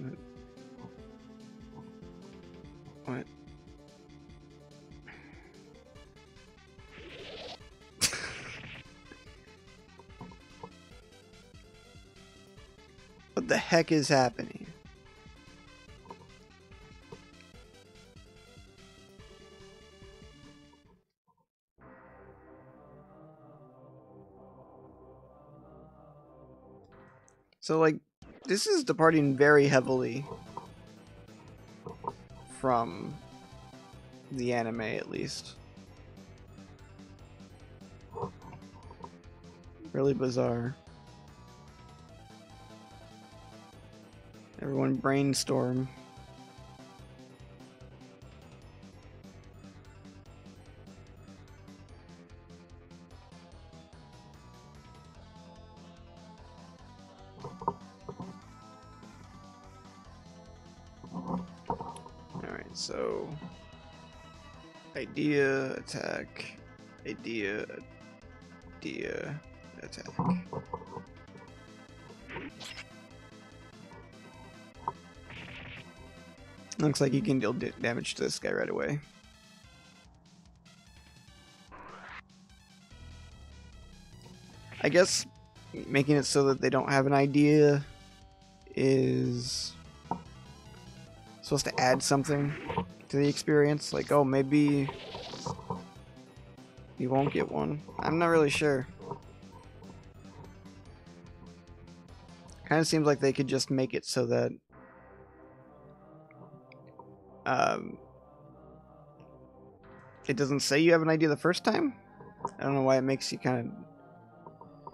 What? What the heck is happening? So, like, this is departing very heavily from the anime, at least. Really bizarre. Everyone brainstorm. Alright, so idea, attack, idea, attack. Looks like you can deal damage to this guy right away. I guess making it so that they don't have an idea is supposed to add something to the experience. Like, oh, maybe you won't get one. I'm not really sure. Kind of seems like they could just make it so that it doesn't say you have an idea the first time. I don't know why it makes you kind of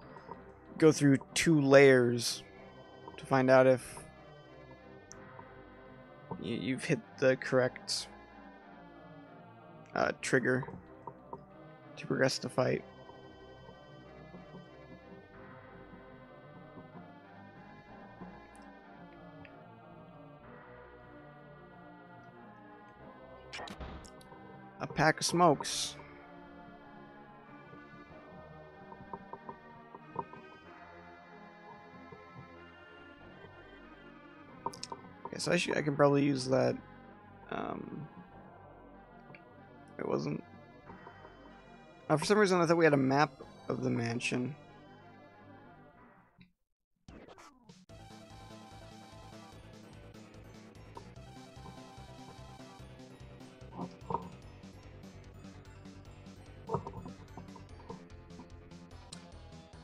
go through 2 layers to find out if you've hit the correct trigger to progress the fight. A pack of smokes. Guess I can probably use that. It wasn't. For some reason, I thought we had a map of the mansion.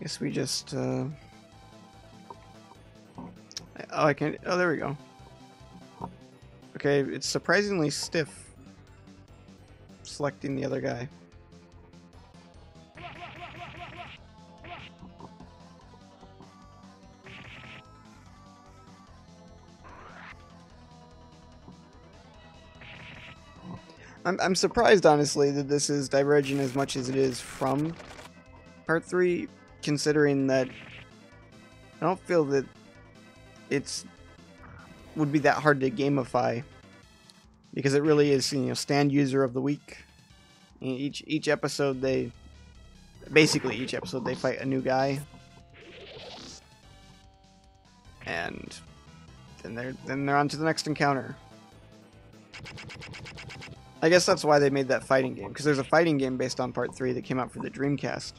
Guess we just. Oh, I can. Oh, there we go. Okay, it's surprisingly stiff. Selecting the other guy. I'm surprised, honestly, that this is diverging as much as it is from Part 3, considering that I don't feel that it's would be that hard to gamify, because it really is, you know, stand user of the week. Each episode they fight a new guy, and then they're on to the next encounter. I guess that's why they made that fighting game, because there's a fighting game based on Part 3 that came out for the Dreamcast,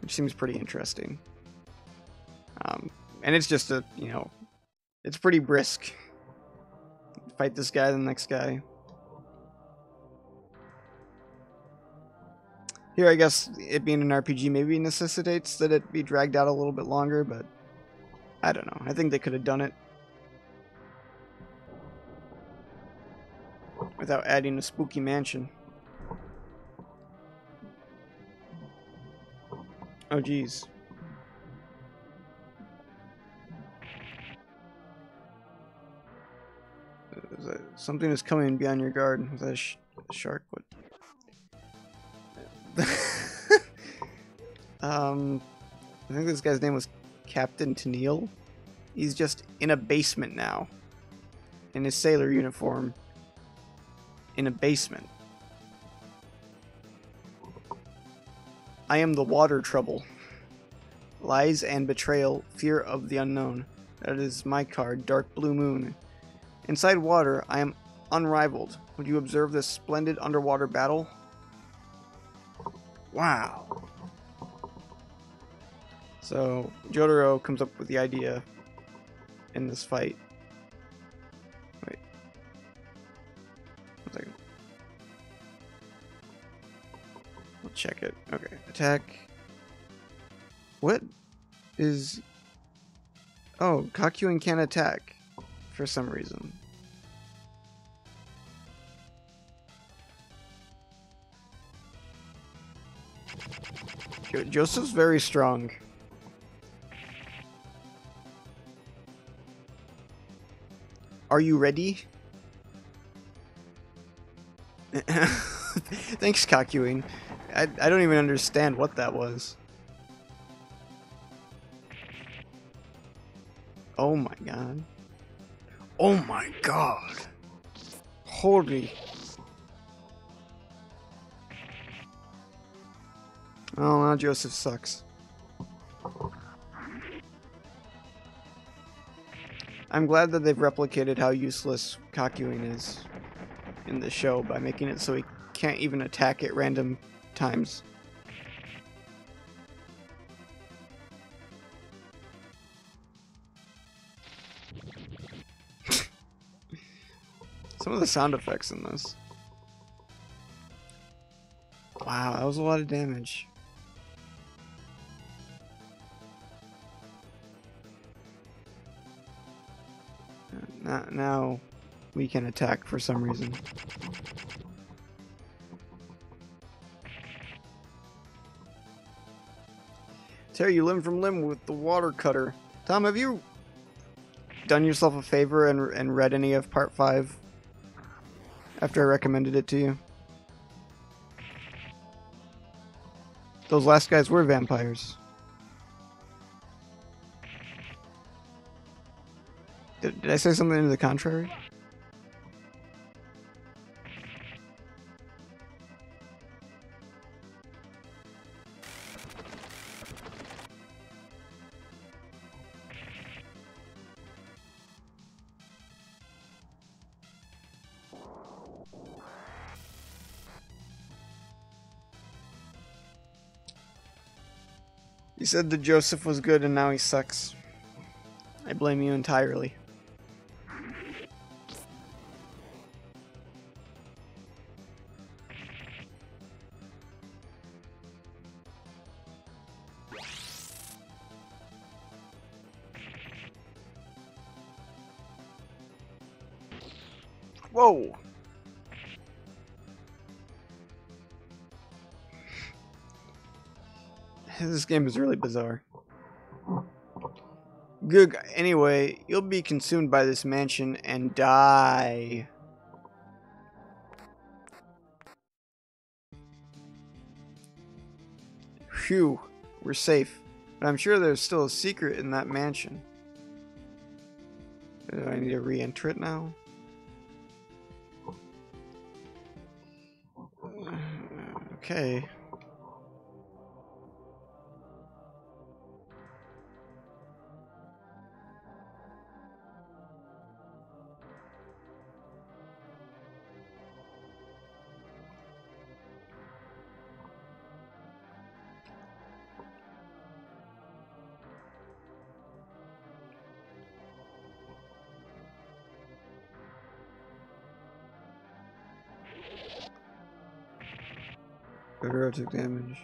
which seems pretty interesting. And it's just it's pretty brisk. Fight this guy, the next guy. Here, I guess it being an RPG maybe necessitates that it be dragged out a little bit longer, but I don't know. I think they could have done it without adding a spooky mansion. Oh, geez. Something is coming beyond your guard. Was that a shark? What? I think this guy's name was Captain Tennille. He's just in a basement now, in his sailor uniform, in a basement. I am the water trouble. Lies and betrayal, fear of the unknown. That is my card, Dark Blue Moon. Inside water, I am unrivaled. Would you observe this splendid underwater battle? Wow. So, Jotaro comes up with the idea in this fight. Wait. 1 second. We'll check it. Okay. Attack. What is... Oh, Kakuin can't attack for some reason. Joseph's very strong. Are you ready? Thanks, Kakuin. I don't even understand what that was. Oh my god. Oh my god. Holy. Oh, now Joseph sucks. I'm glad that they've replicated how useless Kakuin is in the show by making it so he can't even attack at random times. Some of the sound effects in this. Wow, that was a lot of damage. Now we can attack for some reason. Tear you limb from limb with the water cutter. Tom, have you done yourself a favor and read any of Part 5 after I recommended it to you? Those last guys were vampires. Did I say something to the contrary? You said that Joseph was good and now he sucks. I blame you entirely. Whoa! This game is really bizarre. Good. Anyway, you'll be consumed by this mansion and die. Phew, we're safe. But I'm sure there's still a secret in that mansion. Do I need to re-enter it now? Okay. Gotoro took damage.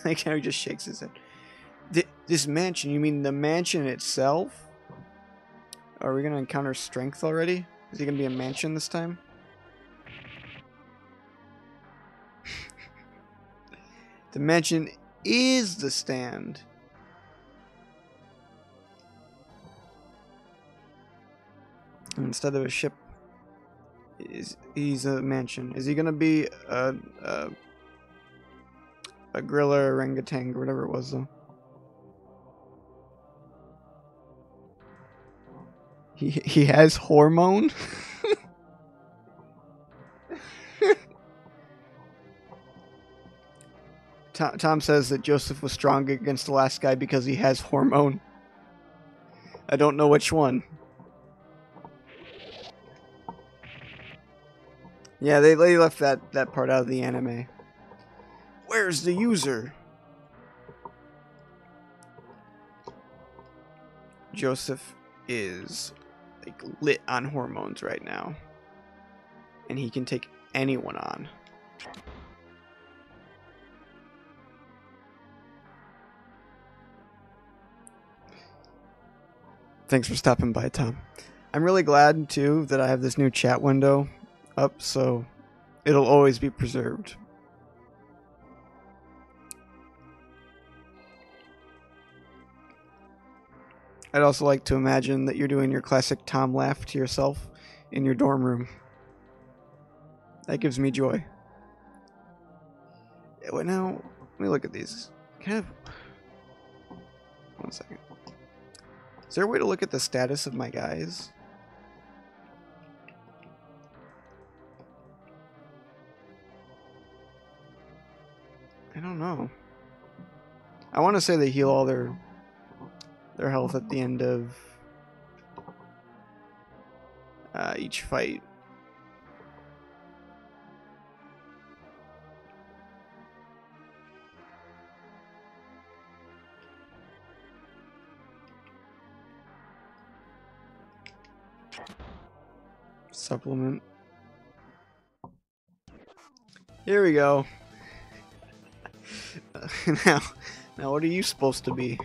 Like how he just shakes his head. This mansion, you mean the mansion itself? Are we gonna encounter strength already? Is he gonna be a mansion this time? The mansion is the stand. Instead of a ship, he's a mansion. Is he gonna be a gorilla or orangutan or whatever it was though? He has hormone? Tom says that Joseph was strong against the last guy because he has hormone. I don't know which one. Yeah, they left that part out of the anime. Where's the user? Joseph is like lit on hormones right now. And he can take anyone on. Thanks for stopping by, Tom. I'm really glad, too, that I have this new chat window up, so it'll always be preserved. I'd also like to imagine that you're doing your classic Tom laugh to yourself in your dorm room. That gives me joy. Well, now, let me look at these. Kind of... One second. Is there a way to look at the status of my guys? I don't know. I want to say they heal all their health at the end of each fight. Supplement. Here we go. now what are you supposed to be?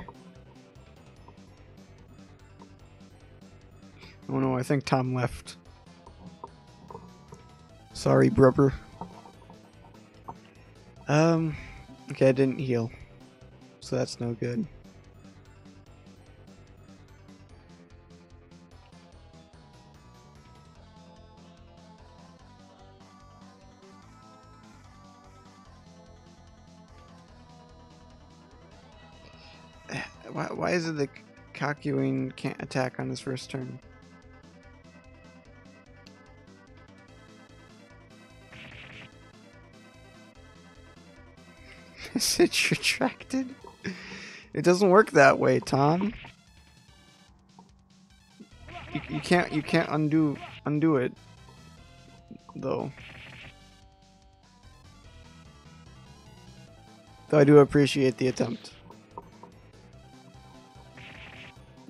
Oh no, I think Tom left. Sorry, brother. Okay, I didn't heal. So that's no good. Why is it that Kakuin can't attack on his first turn? Is it retracted? It doesn't work that way, Tom. You can't undo it though. Though I do appreciate the attempt.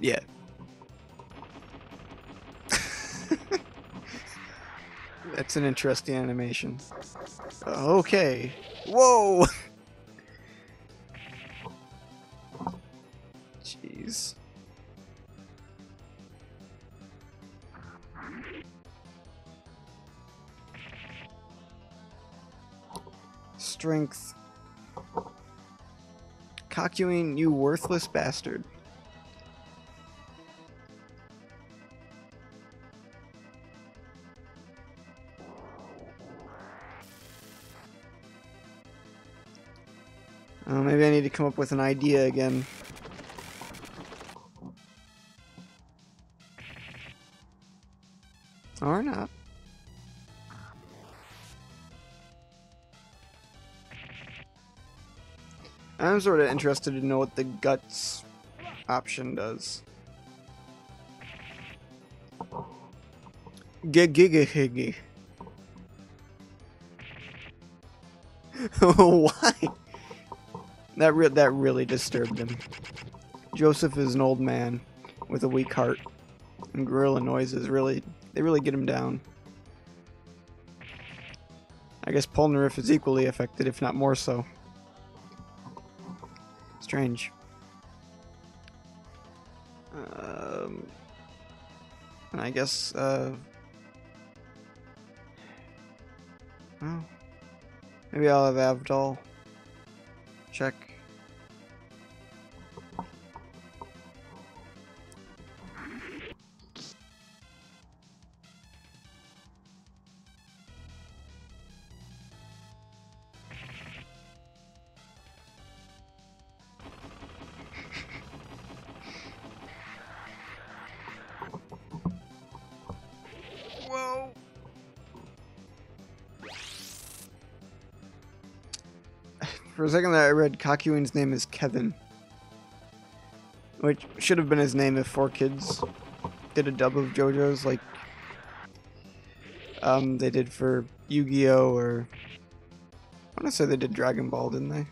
Yeah. That's an interesting animation. Okay. Whoa! Jeez. Strength. Kakuin, you worthless bastard. Maybe I need to come up with an idea again. Or not. I'm sort of interested to know what the guts option does. Gigigahigi. Why? That really disturbed him. Joseph is an old man with a weak heart, and gorilla noises really get him down. I guess Polnareff is equally affected, if not more so. Strange. And I guess, well, maybe I'll have Avdol check. Whoa! For a second there, I read Kakuin's name is Kevin, which should have been his name if 4Kids did a dub of JoJo's, like they did for Yu-Gi-Oh! Or I want to say they did Dragon Ball, didn't they?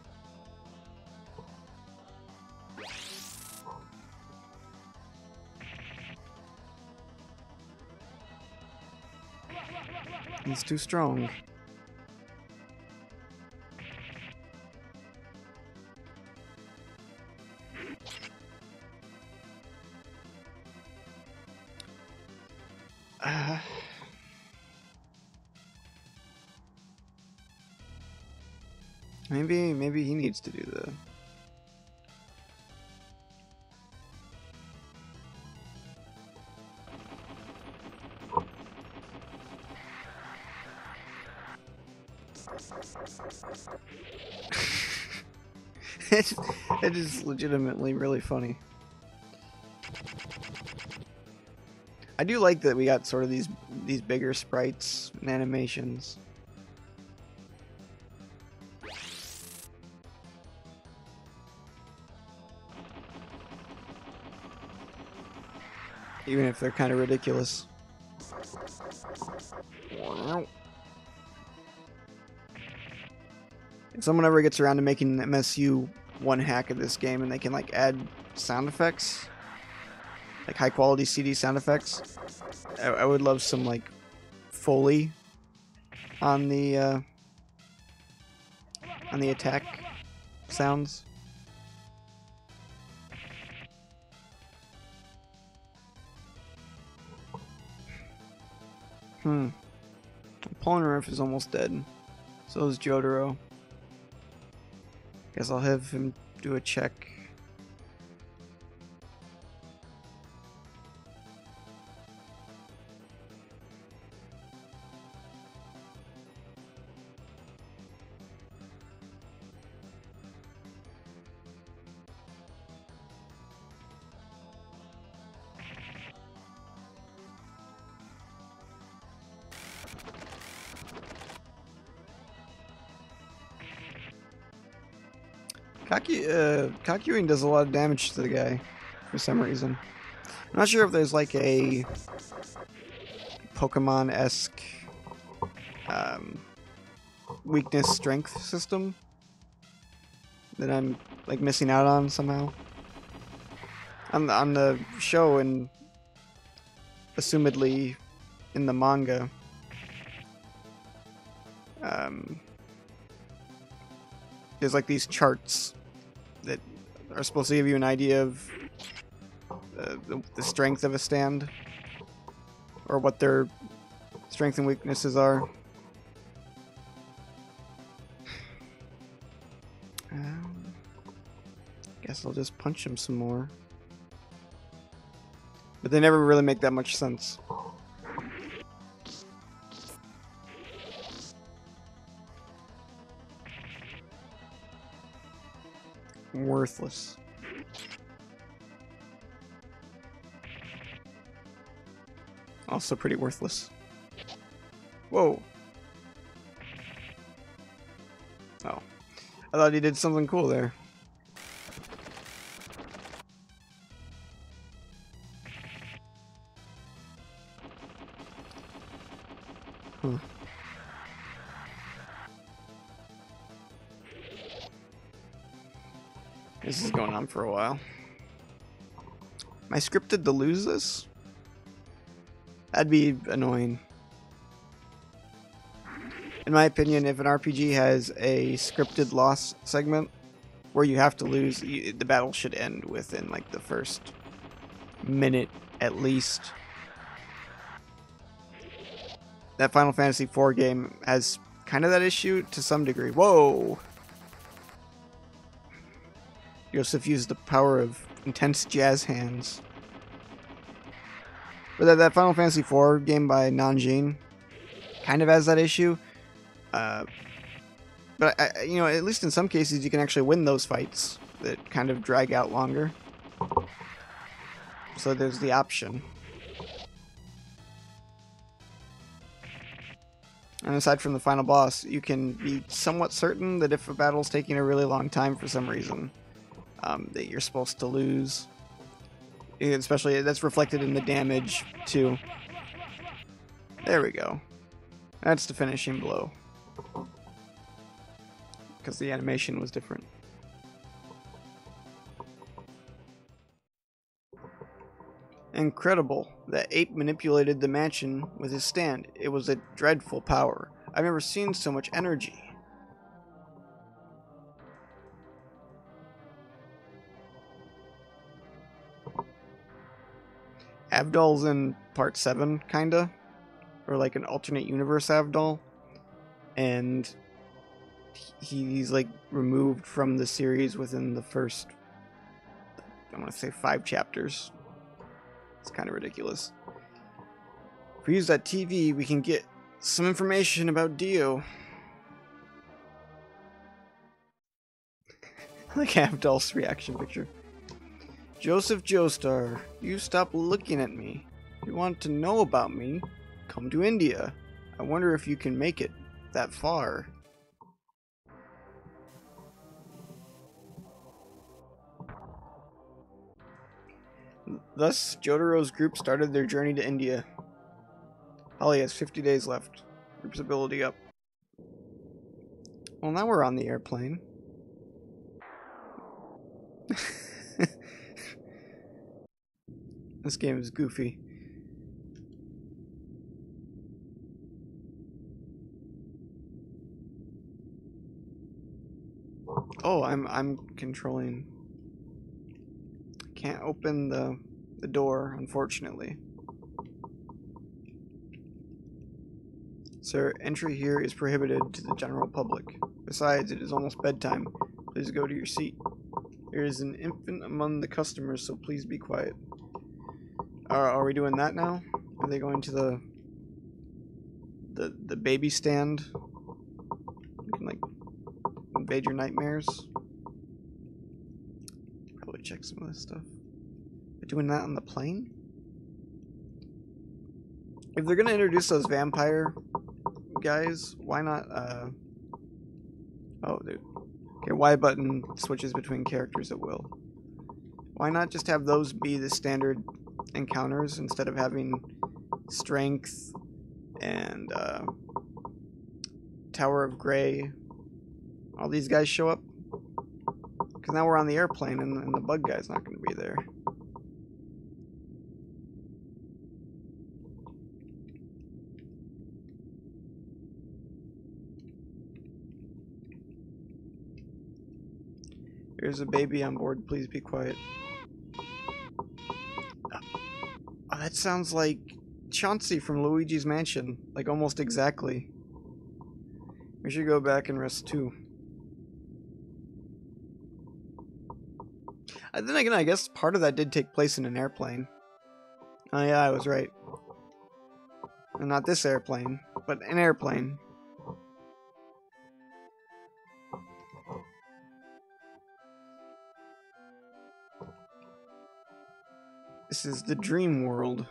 He's too strong. Maybe he needs to do the... It is legitimately really funny. I do like that we got sort of these bigger sprites and animations. Even if they're kind of ridiculous. If someone ever gets around to making MSU one hack of this game and they can like add sound effects, like high quality CD sound effects, I would love some like Foley on the attack sounds. Polnareff is almost dead. So is Jotaro. Guess I'll have him do a check. Kakuin does a lot of damage to the guy for some reason. I'm not sure if there's like a Pokemon-esque weakness strength system that I'm like missing out on somehow. On the show and assumedly in the manga, there's like these charts that are supposed to give you an idea of the strength of a stand, or what their strengths and weaknesses are. Guess I'll just punch him some more. But they never really make that much sense. Worthless. Also pretty worthless. Whoa. Oh. I thought he did something cool there. Huh. This is going on for a while. Am I scripted to lose this? That'd be annoying. In my opinion, if an RPG has a scripted loss segment where you have to lose, the battle should end within like the first minute at least. That Final Fantasy IV game has kind of that issue to some degree. Whoa! Joseph used the power of intense jazz hands. But that Final Fantasy IV game by Nanjing kind of has that issue. But you know, at least in some cases, you can actually win those fights that kind of drag out longer. So there's the option. And aside from the final boss, you can be somewhat certain that if a battle's taking a really long time for some reason, that you're supposed to lose. Especially, that's reflected in the damage, too. There we go. That's the finishing blow. Because the animation was different. Incredible that Ape manipulated the mansion with his stand. It was a dreadful power. I've never seen so much energy. Avdol's in part 7, kinda. Or like an alternate universe Avdol. And he's like removed from the series within the first, I want to say 5 chapters. It's kind of ridiculous. If we use that TV, we can get some information about Dio. Like Avdol's reaction picture. Joseph Joestar, you stop looking at me. If you want to know about me, come to India. I wonder if you can make it that far. Thus, Jotaro's group started their journey to India. Holly has 50 days left. Group's ability up. Well, now we're on the airplane. This game is goofy. Oh, I'm controlling. Can't open the door, unfortunately. Sir, entry here is prohibited to the general public. Besides, it is almost bedtime. Please go to your seat. There is an infant among the customers, so please be quiet. Are we doing that now? Are they going to the baby stand? You can like invade your nightmares. Probably check some of this stuff. They're doing that on the plane? If they're gonna introduce those vampire guys, why not oh dude. Okay, Y button switches between characters at will. Why not just have those be the standard encounters instead of having strength and Tower of Grey? All these guys show up? Because now we're on the airplane and the bug guy's not going to be there. There's a baby on board. Please be quiet. Oh, that sounds like Chauncey from Luigi's Mansion. Like, almost exactly. We should go back and rest too. Then again, I guess part of that did take place in an airplane. Oh yeah, I was right. And not this airplane, but an airplane. This is the dream world.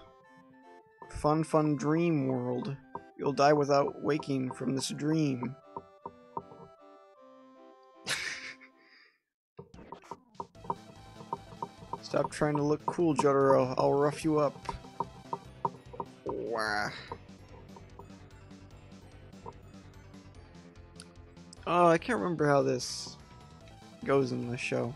Fun, fun dream world. You'll die without waking from this dream. Stop trying to look cool, Jotaro. I'll rough you up. Wah. Oh, I can't remember how this goes in the show.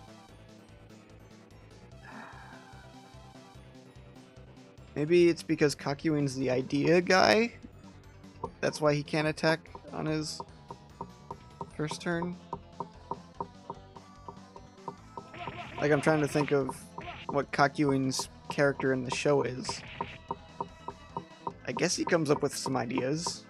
Maybe it's because Kakyoin's the idea guy? That's why he can't attack on his first turn? Like, I'm trying to think of what Kakyoin's character in the show is. I guess he comes up with some ideas.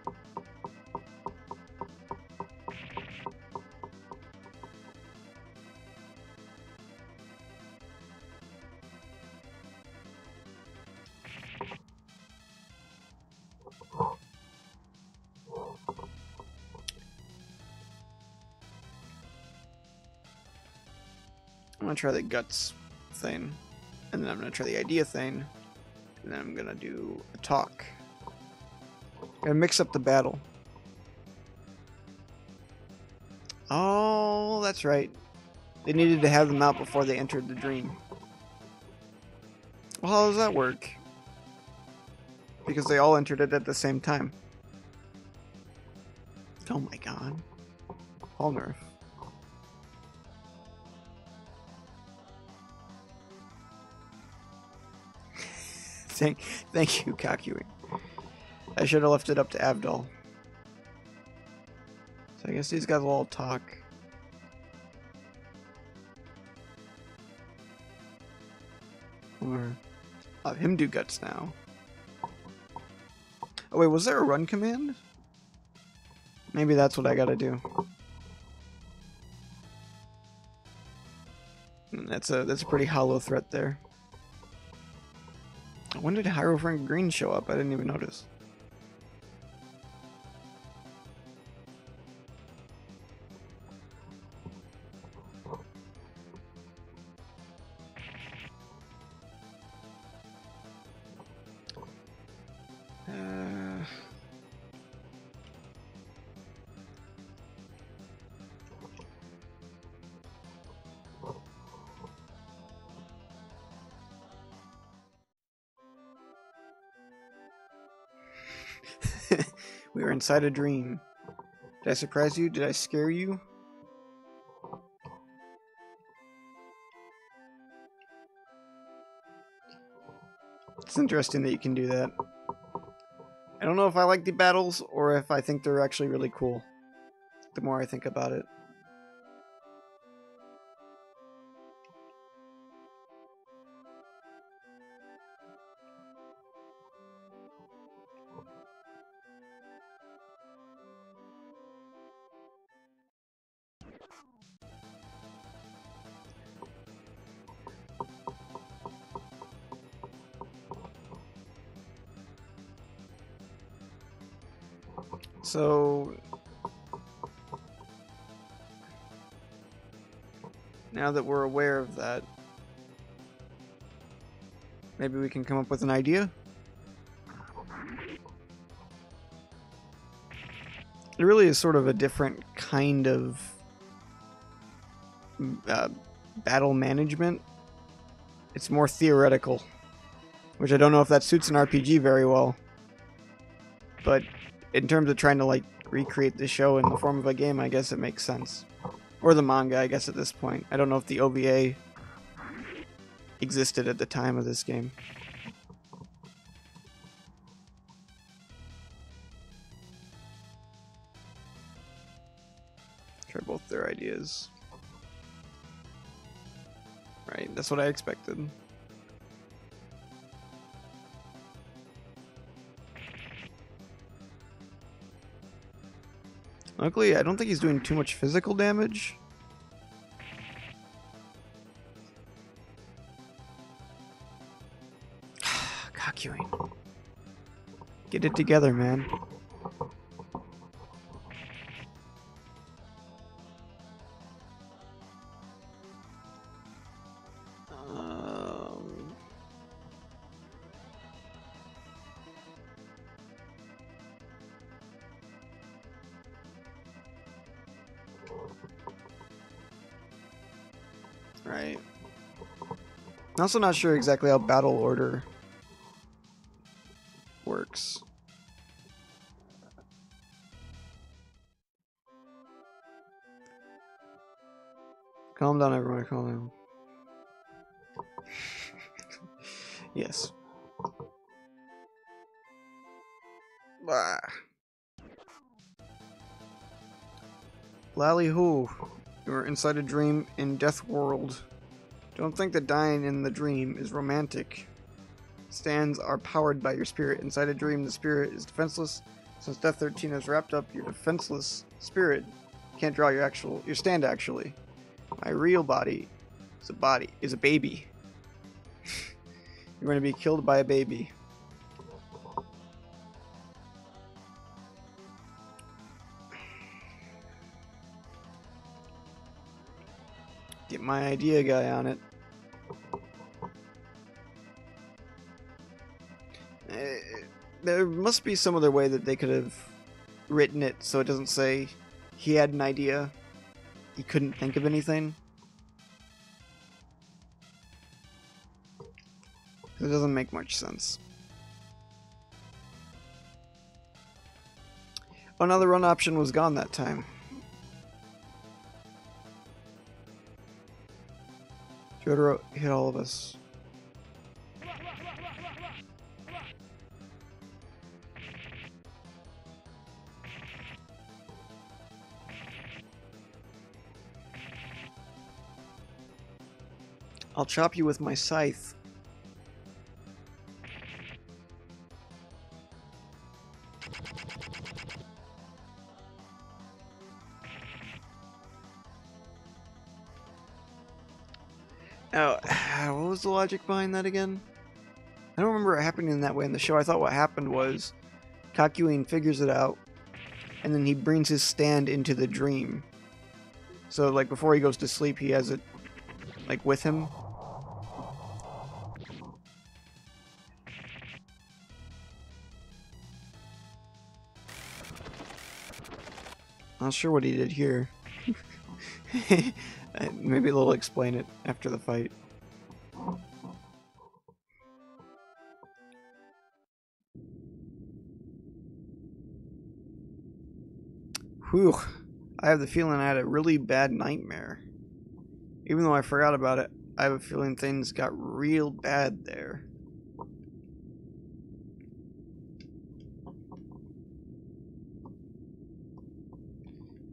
I'm gonna try the guts thing, and then I'm gonna try the idea thing, and then I'm gonna do a talk. Gonna mix up the battle. Oh, that's right. They needed to have them out before they entered the dream. Well, how does that work? Because they all entered it at the same time. Oh my god. All nerf. Thank you, Kakyoin. I should have left it up to Avdol. So I guess these guys will all talk. Or I'll have him do guts now. Oh wait, was there a run command? Maybe that's what I gotta do. That's a pretty hollow threat there. When did Hierophant Green show up? I didn't even notice. We were inside a dream. Did I surprise you? Did I scare you? It's interesting that you can do that. I don't know if I like the battles or if I think they're actually really cool. The more I think about it. So now that we're aware of that, maybe we can come up with an idea? It really is sort of a different kind of battle management. It's more theoretical, which I don't know if that suits an RPG very well. But in terms of trying to like recreate the show in the form of a game, I guess it makes sense. Or the manga, I guess, at this point. I don't know if the OVA existed at the time of this game. Try both their ideas. Right, that's what I expected. Luckily, I don't think he's doing too much physical damage. Kakuin. Get it together, man. Right. I'm also not sure exactly how battle order works. Calm down, everyone. Calm down. Yes. Bah. Lally-hoo. You're inside a dream in Death World. Don't think that dying in the dream is romantic. Stands are powered by your spirit. Inside a dream, the spirit is defenseless. Since Death 13 has wrapped up your defenseless spirit, you can't draw your stand actually. My real body is a baby. You're going to be killed by a baby. Get my idea guy on it. There must be some other way that they could have written it so it doesn't say he had an idea, he couldn't think of anything. It doesn't make much sense. Oh, now the run option was gone that time. Jotaro hit all of us. I'll chop you with my scythe. Oh, what was the logic behind that again? I don't remember it happening in that way in the show. I thought what happened was Kakyoin figures it out, and then he brings his stand into the dream. So, like, before he goes to sleep, he has it, like, with him. Not sure what he did here. Maybe they'll explain it after the fight. Whew. I have the feeling I had a really bad nightmare. Even though I forgot about it, I have a feeling things got real bad there.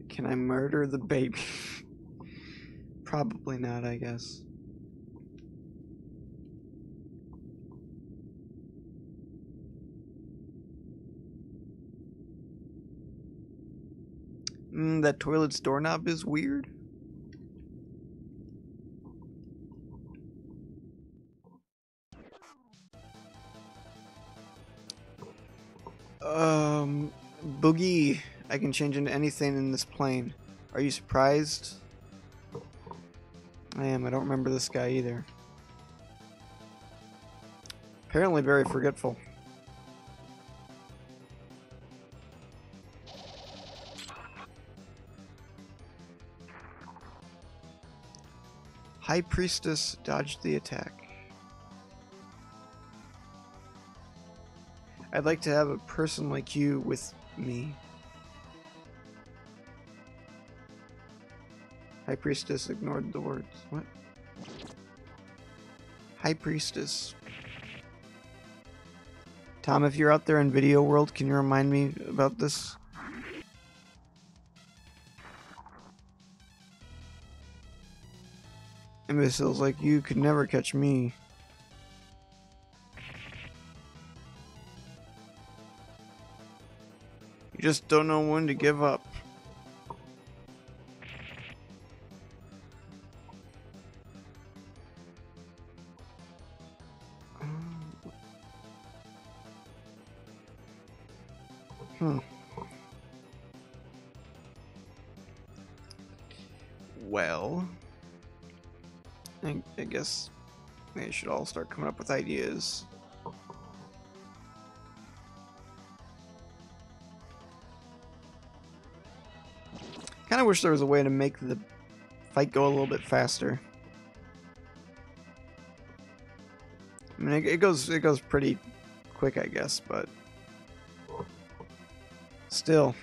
Can I murder the baby? Probably not, I guess. That toilet's doorknob is weird. Boogie. I can change into anything in this plane. Are you surprised? I am. I don't remember this guy either. Apparently very forgetful. High Priestess dodged the attack. I'd like to have a person like you with me. High Priestess ignored the words. What? High Priestess. Tom, if you're out there in video world, can you remind me about this? Imbeciles like you could never catch me. You just don't know when to give up. Well, I guess they should all start coming up with ideas. Kind of wish there was a way to make the fight go a little bit faster. I mean, it goes pretty quick, I guess, but still.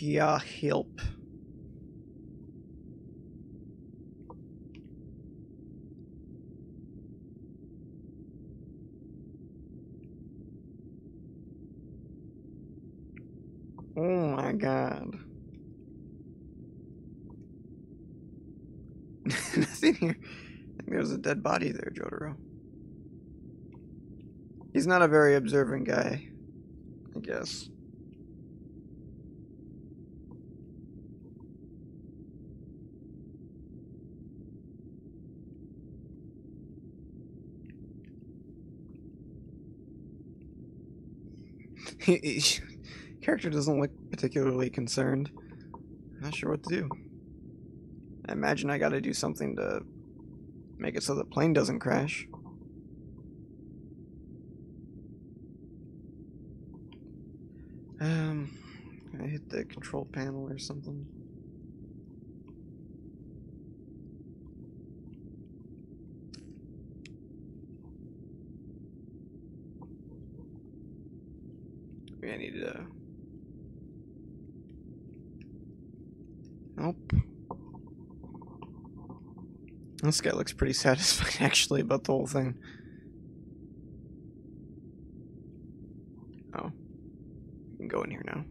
Yeah, help. Oh my god. Nothing here. I think there's a dead body there, Jotaro. He's not a very observant guy, I guess. Character doesn't look particularly concerned. I'm not sure what to do. I imagine I gotta do something to make it so the plane doesn't crash. Can I hit the control panel or something? Maybe I need to... Nope. This guy looks pretty satisfied, actually, about the whole thing. Oh. You can go in here now.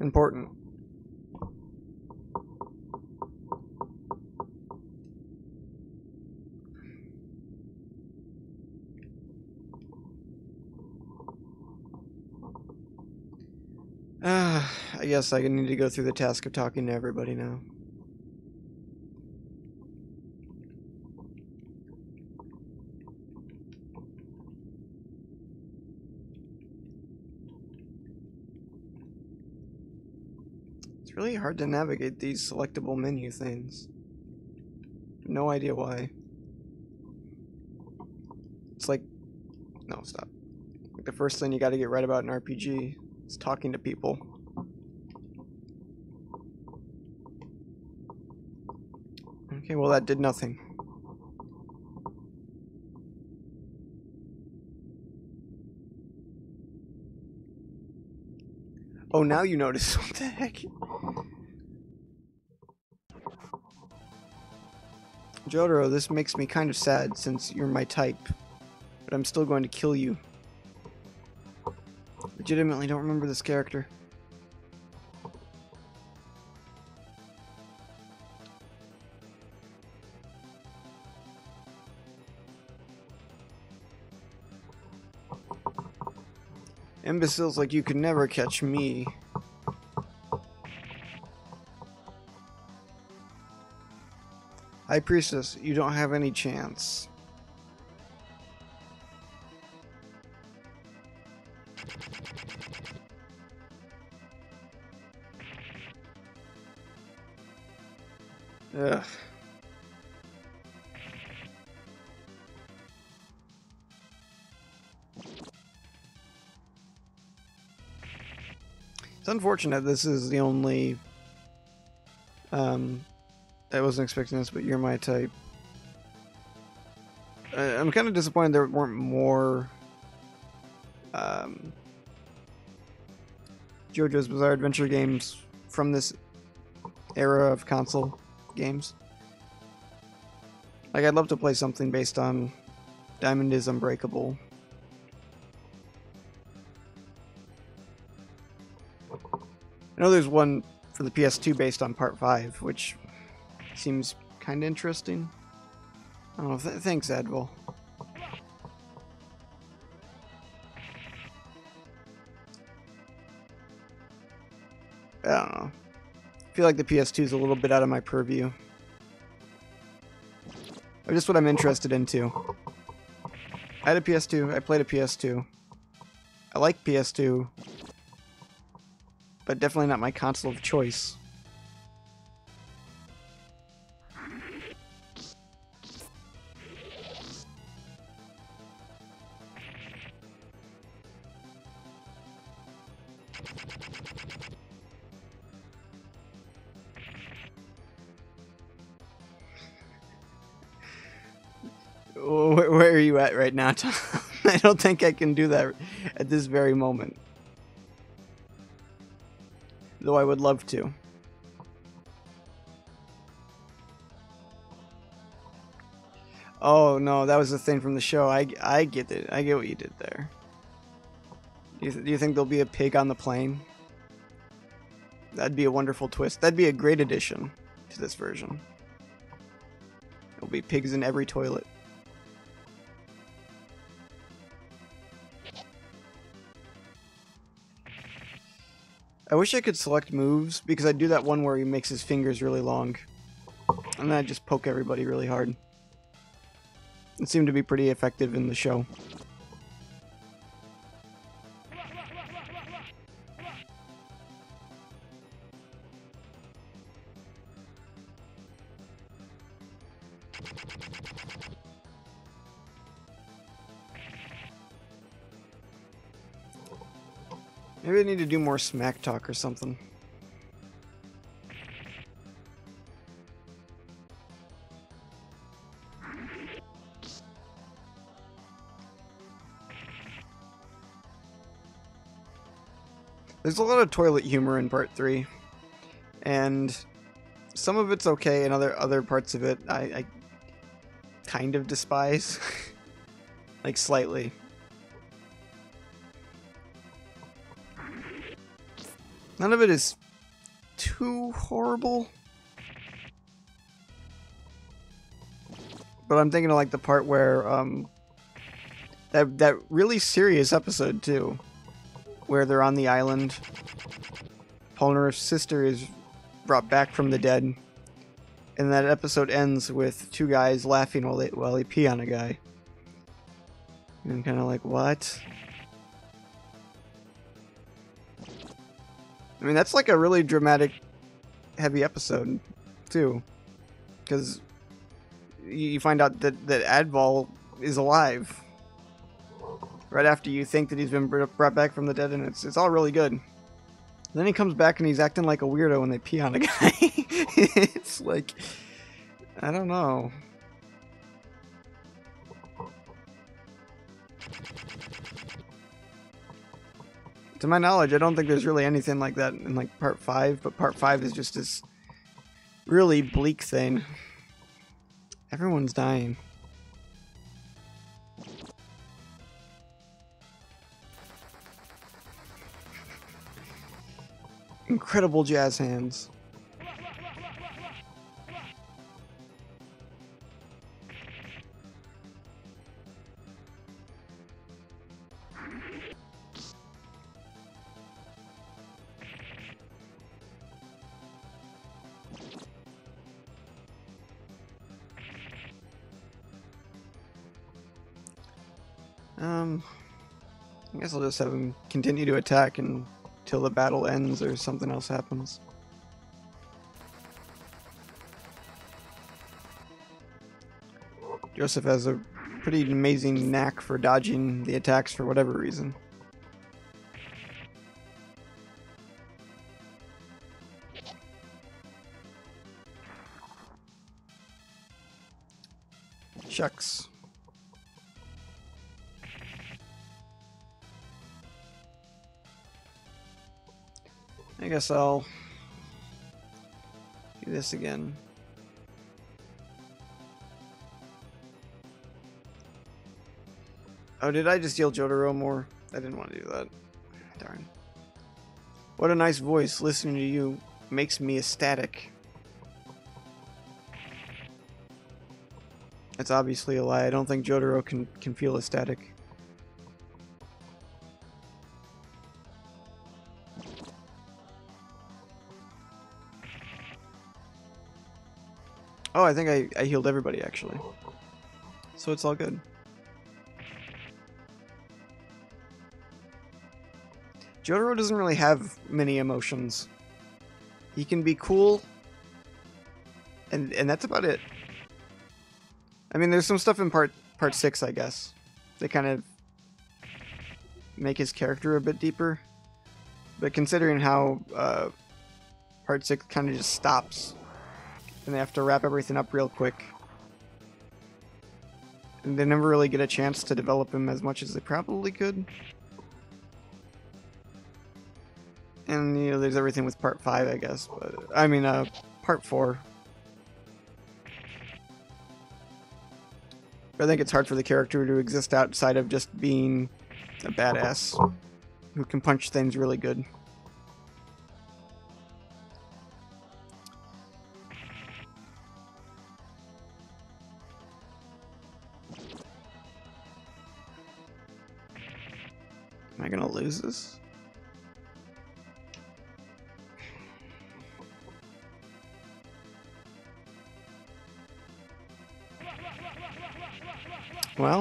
important. I guess I need to go through the task of talking to everybody now. It's really hard to navigate these selectable menu things. No idea why. It's like... No, stop. Like the first thing you gotta get right about an RPG is talking to people. Okay, well that did nothing. Oh, now you notice. What the heck? Jotaro, this makes me kind of sad since you're my type. But I'm still going to kill you. Legitimately don't remember this character. Imbeciles like you could never catch me. High Priestess, you don't have any chance. Ugh. It's unfortunate this is the only... I wasn't expecting this, but you're my type. I'm kind of disappointed there weren't more... JoJo's Bizarre Adventure games from this era of console games. Like, I'd love to play something based on Diamond is Unbreakable. I know there's one for the PS2 based on Part 5, which seems kind of interesting. I don't know. Thanks, Advil. I don't know. I feel like the PS2 is a little bit out of my purview. Or just what I'm interested in, too. I had a PS2. I played a PS2. I like PS2. But definitely not my console of choice. Where are you at right now, Tom? I don't think I can do that at this very moment. Though I would love to. Oh no, that was the thing from the show. I get it. I get what you did there. Do you think there'll be a pig on the plane? That'd be a wonderful twist. That'd be a great addition to this version. There'll be pigs in every toilet. I wish I could select moves, because I'd do that one where he makes his fingers really long. And then I'd just poke everybody really hard. It seemed to be pretty effective in the show. Maybe I need to do more smack talk or something. There's a lot of toilet humor in Part 3, and some of it's okay, and other parts of it I kind of despise. Like, slightly. None of it is too horrible. But I'm thinking of like the part where that really serious episode too, where they're on the island. Polnareff's sister is brought back from the dead, and that episode ends with two guys laughing while they pee on a guy. And I'm kind of like, what? I mean, that's like a really dramatic, heavy episode, too. Because you find out that Adval is alive. Right after you think that he's been brought back from the dead, and it's all really good. Then he comes back and he's acting like a weirdo when they pee on a guy. It's like, I don't know. To my knowledge, I don't think there's really anything like that in like part 5, but part 5 is just this really bleak thing. Everyone's dying. Incredible jazz hands. I guess I'll just have him continue to attack until the battle ends or something else happens. Joseph has a pretty amazing knack for dodging the attacks for whatever reason. Shucks. I guess I'll do this again. Oh, did I just heal Jotaro more? I didn't want to do that. Darn. What a nice voice. Listening to you makes me ecstatic. That's obviously a lie. I don't think Jotaro can feel ecstatic. Oh, I think I healed everybody, actually. So it's all good. Jotaro doesn't really have many emotions. He can be cool, and that's about it. I mean, there's some stuff in part 6, I guess. They kind of make his character a bit deeper. But considering how part 6 kind of just stops, and they have to wrap everything up real quick, and they never really get a chance to develop him as much as they probably could. And, you know, there's everything with part 5, I guess. But I mean, part 4. I think it's hard for the character to exist outside of just being a badass who can punch things really good. Am I gonna lose this? Well,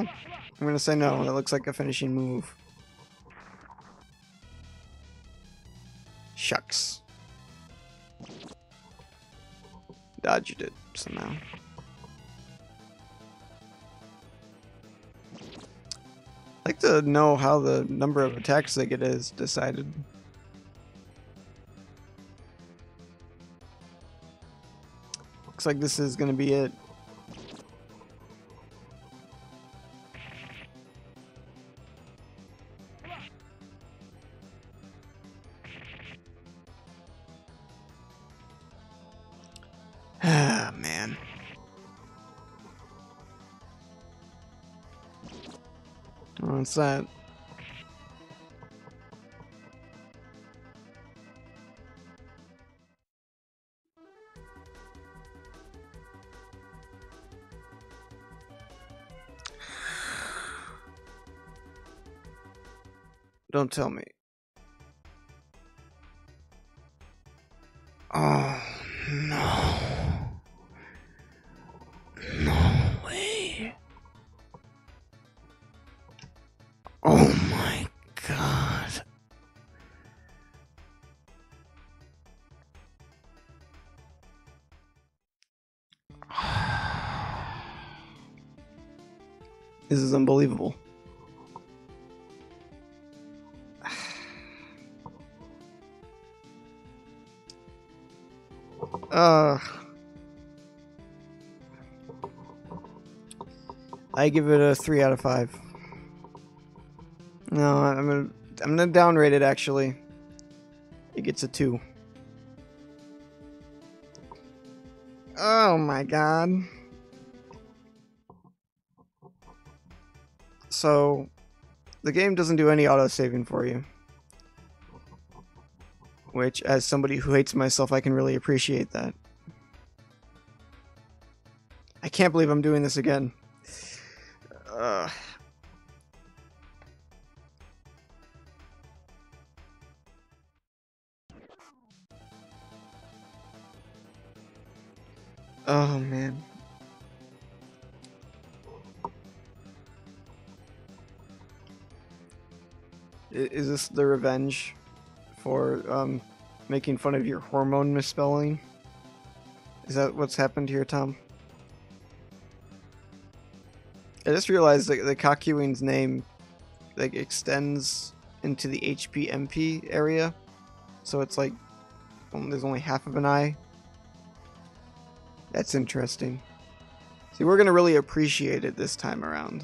I'm gonna say no. That looks like a finishing move. Shucks. Dodged it somehow. I'd like to know how the number of attacks they get is decided. Looks like this is gonna be it. Ah, man. Oh, what's that? Don't tell me. Oh, no. No way. Oh my god. This is unbelievable. I give it a 3 out of 5. No, I'm gonna downrate it actually. It gets a 2. Oh my god. So, the game doesn't do any auto-saving for you. Which, as somebody who hates myself, I can really appreciate that. I can't believe I'm doing this again. Oh, man. Is this the revenge for making fun of your hormone misspelling? Is that what's happened here, Tom? I just realized that the Kakyoin's name like extends into the HP-MP area, so it's like there's only half of an eye. That's interesting. See, we're gonna really appreciate it this time around.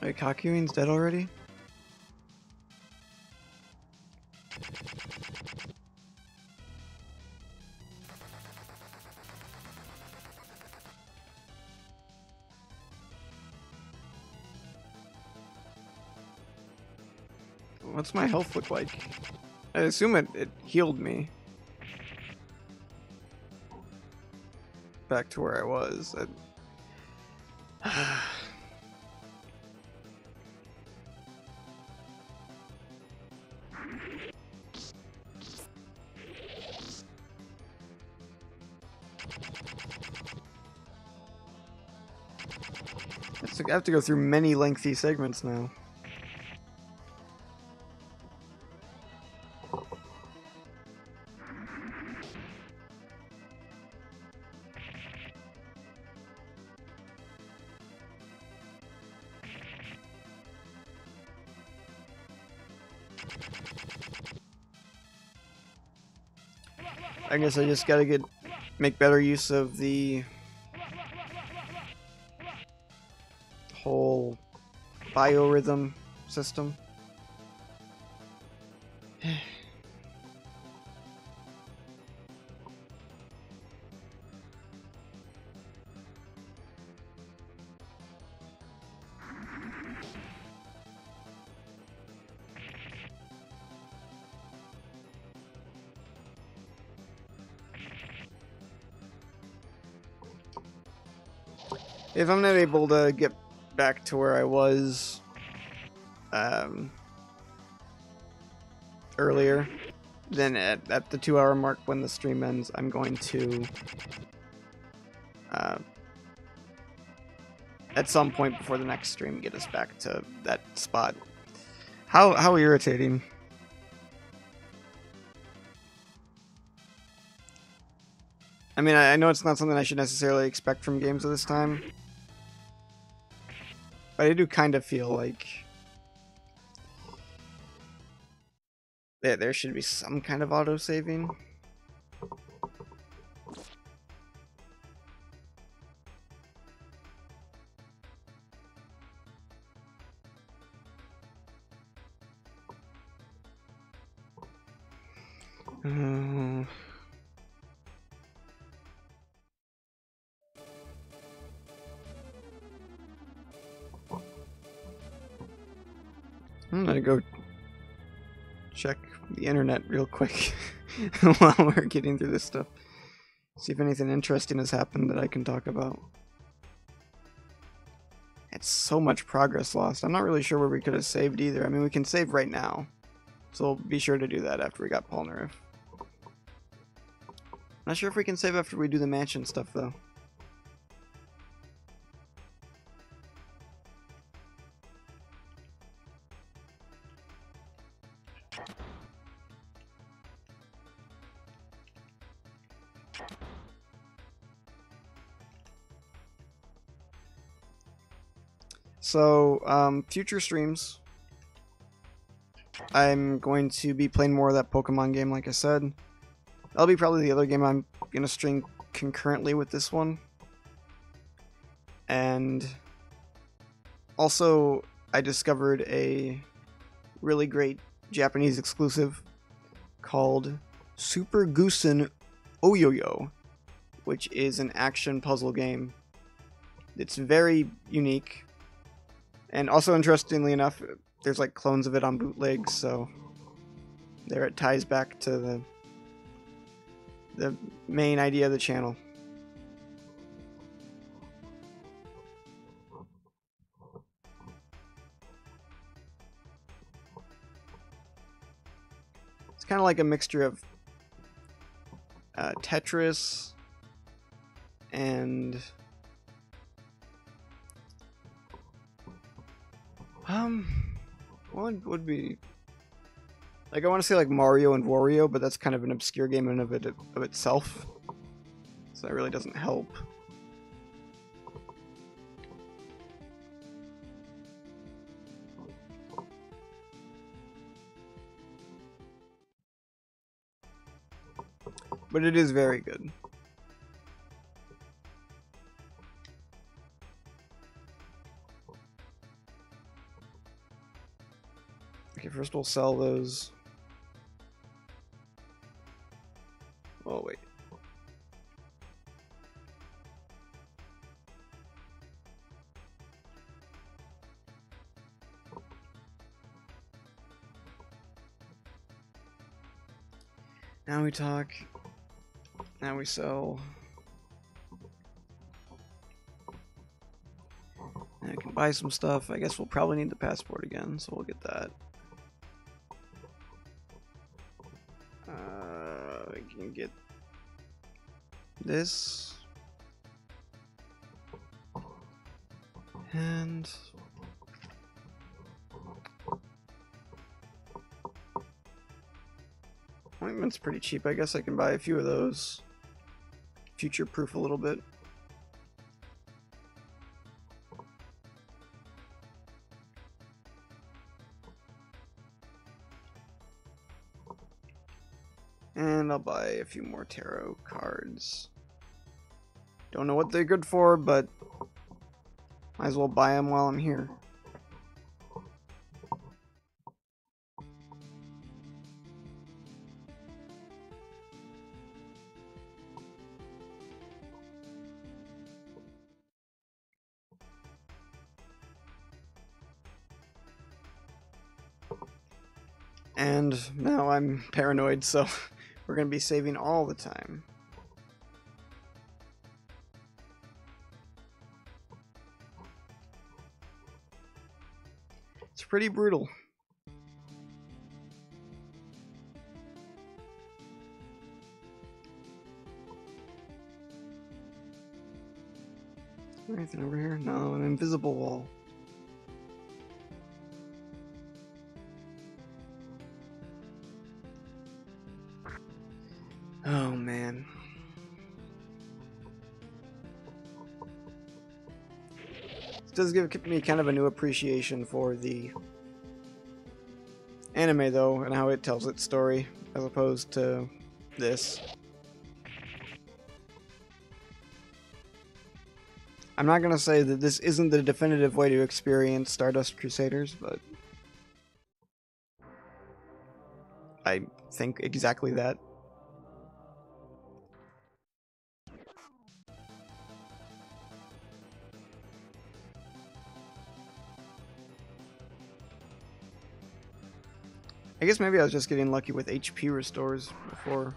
Wait, Kakyoin's dead already? What's my health look like? I assume it healed me. Back to where I was. I have to go through many lengthy segments now. I guess I just gotta make better use of the whole biorhythm system. If I'm not able to get back to where I was earlier, then at the 2-hour mark when the stream ends, I'm going to at some point before the next stream get us back to that spot. How irritating. I mean, I know it's not something I should necessarily expect from games of this time, but I do kind of feel like there should be some kind of auto-saving. I'm gonna go check the internet real quick while we're getting through this stuff. See if anything interesting has happened that I can talk about. It's so much progress lost. I'm not really sure where we could have saved either. I mean, we can save right now. So we'll be sure to do that after we got Polnareff. Not sure if we can save after we do the mansion stuff, though. So, future streams, I'm going to be playing more of that Pokemon game, like I said. That'll be probably the other game I'm going to stream concurrently with this one. And also, I discovered a really great Japanese exclusive called Super Goosen Oyoyo, which is an action puzzle game. It's very unique. And also, interestingly enough, there's like clones of it on bootlegs, so there it ties back to the main idea of the channel. It's kind of like a mixture of Tetris and what would be, like, I want to say like Mario and Wario, but that's kind of an obscure game in of itself, so that really doesn't help. But it is very good. Okay, first we'll sell those. Oh, wait. Now we talk. Now we sell. And I can buy some stuff. I guess we'll probably need the passport again, so we'll get that. I can get this. And ointment's pretty cheap. I guess I can buy a few of those. Future-proof a little bit. And I'll buy a few more tarot cards. Don't know what they're good for, but might as well buy them while I'm here. And now I'm paranoid, so we're going to be saving all the time. It's pretty brutal. Anything over here? No, an invisible wall. Oh man. This does give me kind of a new appreciation for the anime though, and how it tells its story, as opposed to this. I'm not gonna say that this isn't the definitive way to experience Stardust Crusaders, but I think exactly that. I guess maybe I was just getting lucky with HP restores before.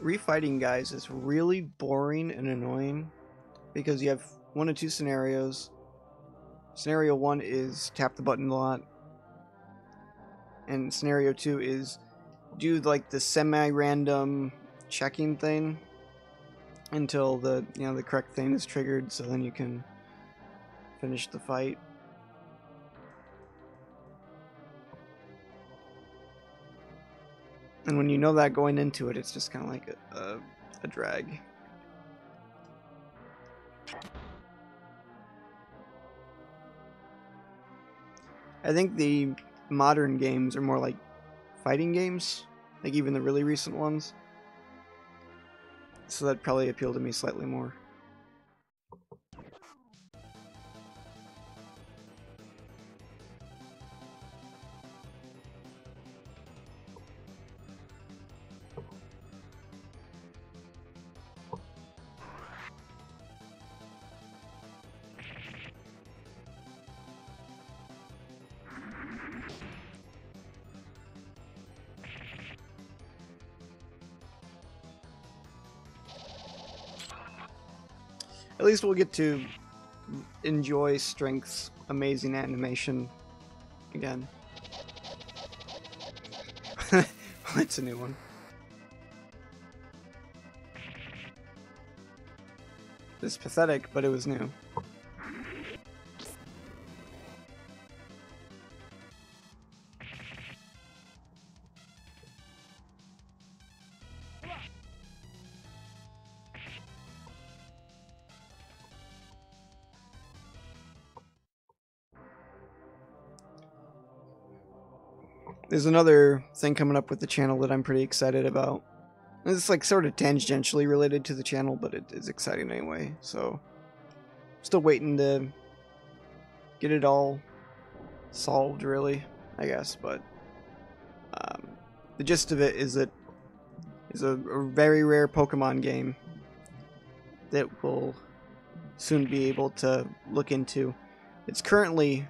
Refighting guys is really boring and annoying because you have one of two scenarios. Scenario 1 is tap the button a lot, and scenario 2 is do like the semi-random checking thing until the the correct thing is triggered, so then you can finish the fight. And when you know that going into it, it's just kind of like a drag. I think the modern games are more like fighting games, like even the really recent ones. So that probably appealed to me slightly more. At least we'll get to enjoy Strength's amazing animation again. It's a new one. It's pathetic, but it was new. There's another thing coming up with the channel that I'm pretty excited about. It's like sort of tangentially related to the channel, but it is exciting anyway. So, still waiting to get it all solved, really, I guess. But the gist of it is that it's a very rare Pokemon game that we'll soon be able to look into. It's currently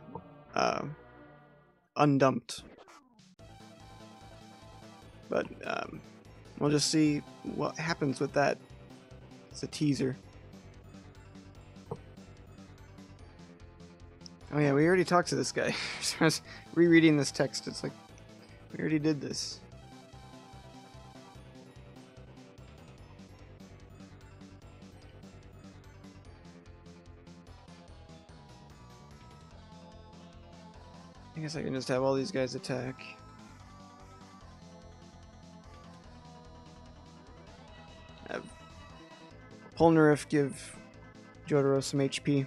undumped. But we'll just see what happens with that. It's a teaser. Oh yeah, we already talked to this guy. I was rereading this text. It's like, we already did this. I guess I can just have all these guys attack. Have Polnareff give JoJo's some HP.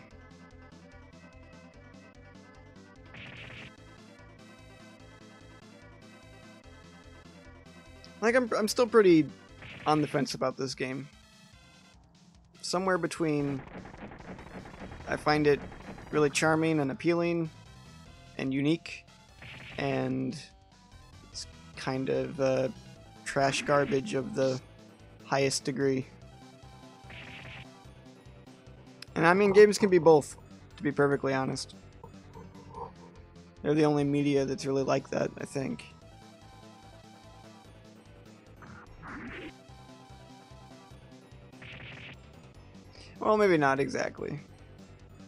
Like, I'm still pretty on the fence about this game. Somewhere between I find it really charming and appealing and unique, and it's kind of trash garbage of the highest degree. And I mean, games can be both, to be perfectly honest. They're the only media that's really like that, I think. Well, maybe not exactly.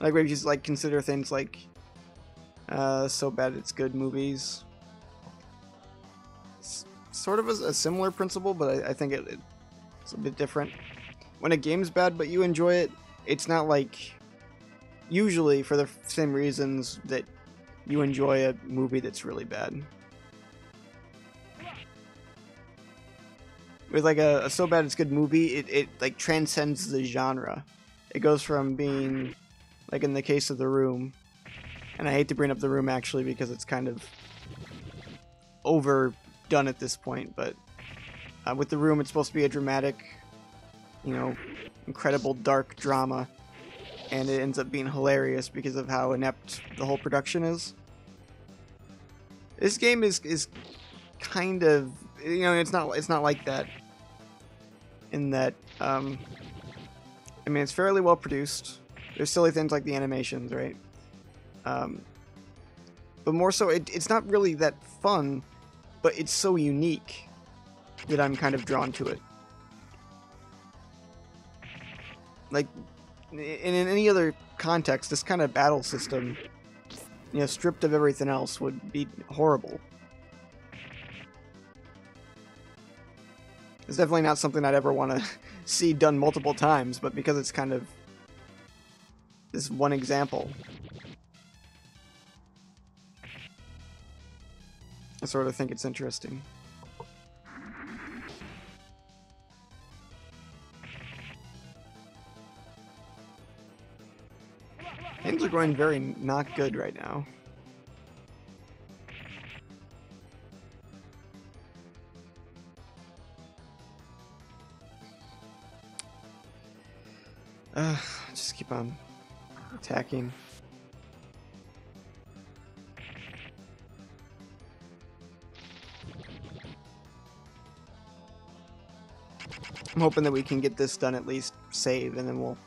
Like, we just like consider things like So Bad It's Good movies. It's sort of a similar principle, but I think it's a bit different. When a game's bad but you enjoy it, it's not like, usually for the same reasons that you enjoy a movie that's really bad. With like a So Bad It's Good movie, it like transcends the genre. It goes from being, like in the case of The Room, and I hate to bring up The Room actually because it's kind of overdone at this point, but with The Room it's supposed to be a dramatic, you know, incredible dark drama, and it ends up being hilarious because of how inept the whole production is. This game is kind of, you know, it's not like that. in that, I mean, it's fairly well produced. There's silly things like the animations, right? But more so, it's not really that fun, but it's so unique that I'm kind of drawn to it. Like, in any other context, this kind of battle system, you know, stripped of everything else, would be horrible. It's definitely not something I'd ever want to see done multiple times, but because it's kind of this one example, I sort of think it's interesting. Things are going very not good right now. Just keep on attacking. I'm hoping that we can get this done, at least save, and then we'll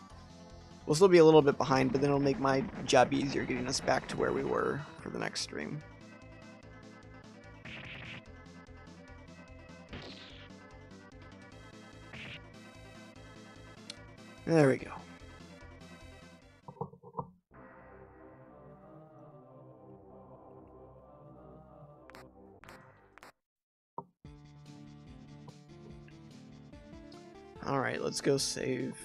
still be a little bit behind, but then it'll make my job easier getting us back to where we were for the next stream. There we go. Alright, let's go save.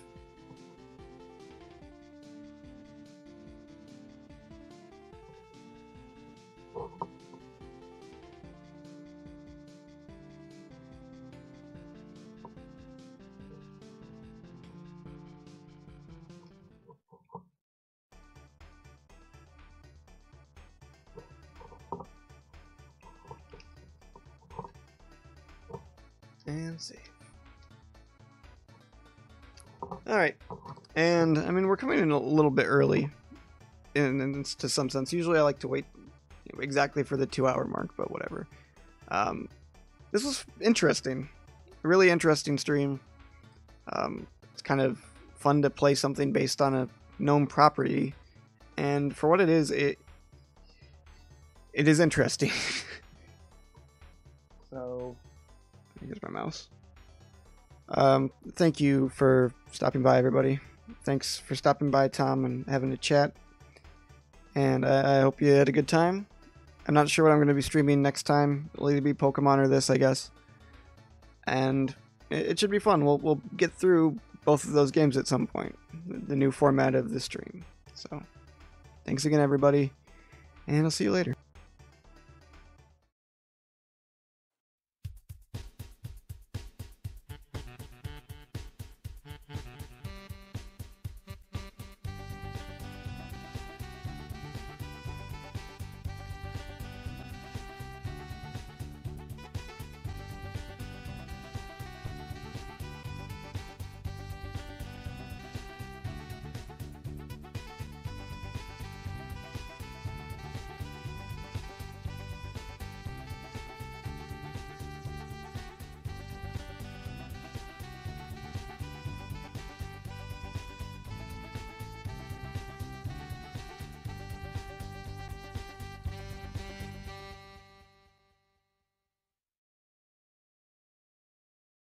And save. Alright, and I mean, we're coming in a little bit early to some sense. Usually I like to wait exactly for the 2-hour mark, but whatever. This was interesting. A really interesting stream. It's kind of fun to play something based on a known property, and for what it is interesting. So, here's my mouse. Thank you for stopping by, everybody. Thanks for stopping by, Tom, and having a chat. And I hope you had a good time. I'm not sure what I'm going to be streaming next time. It'll either be Pokemon or this, I guess. And it should be fun. We'll get through both of those games at some point. The new format of the stream. So, thanks again, everybody. And I'll see you later.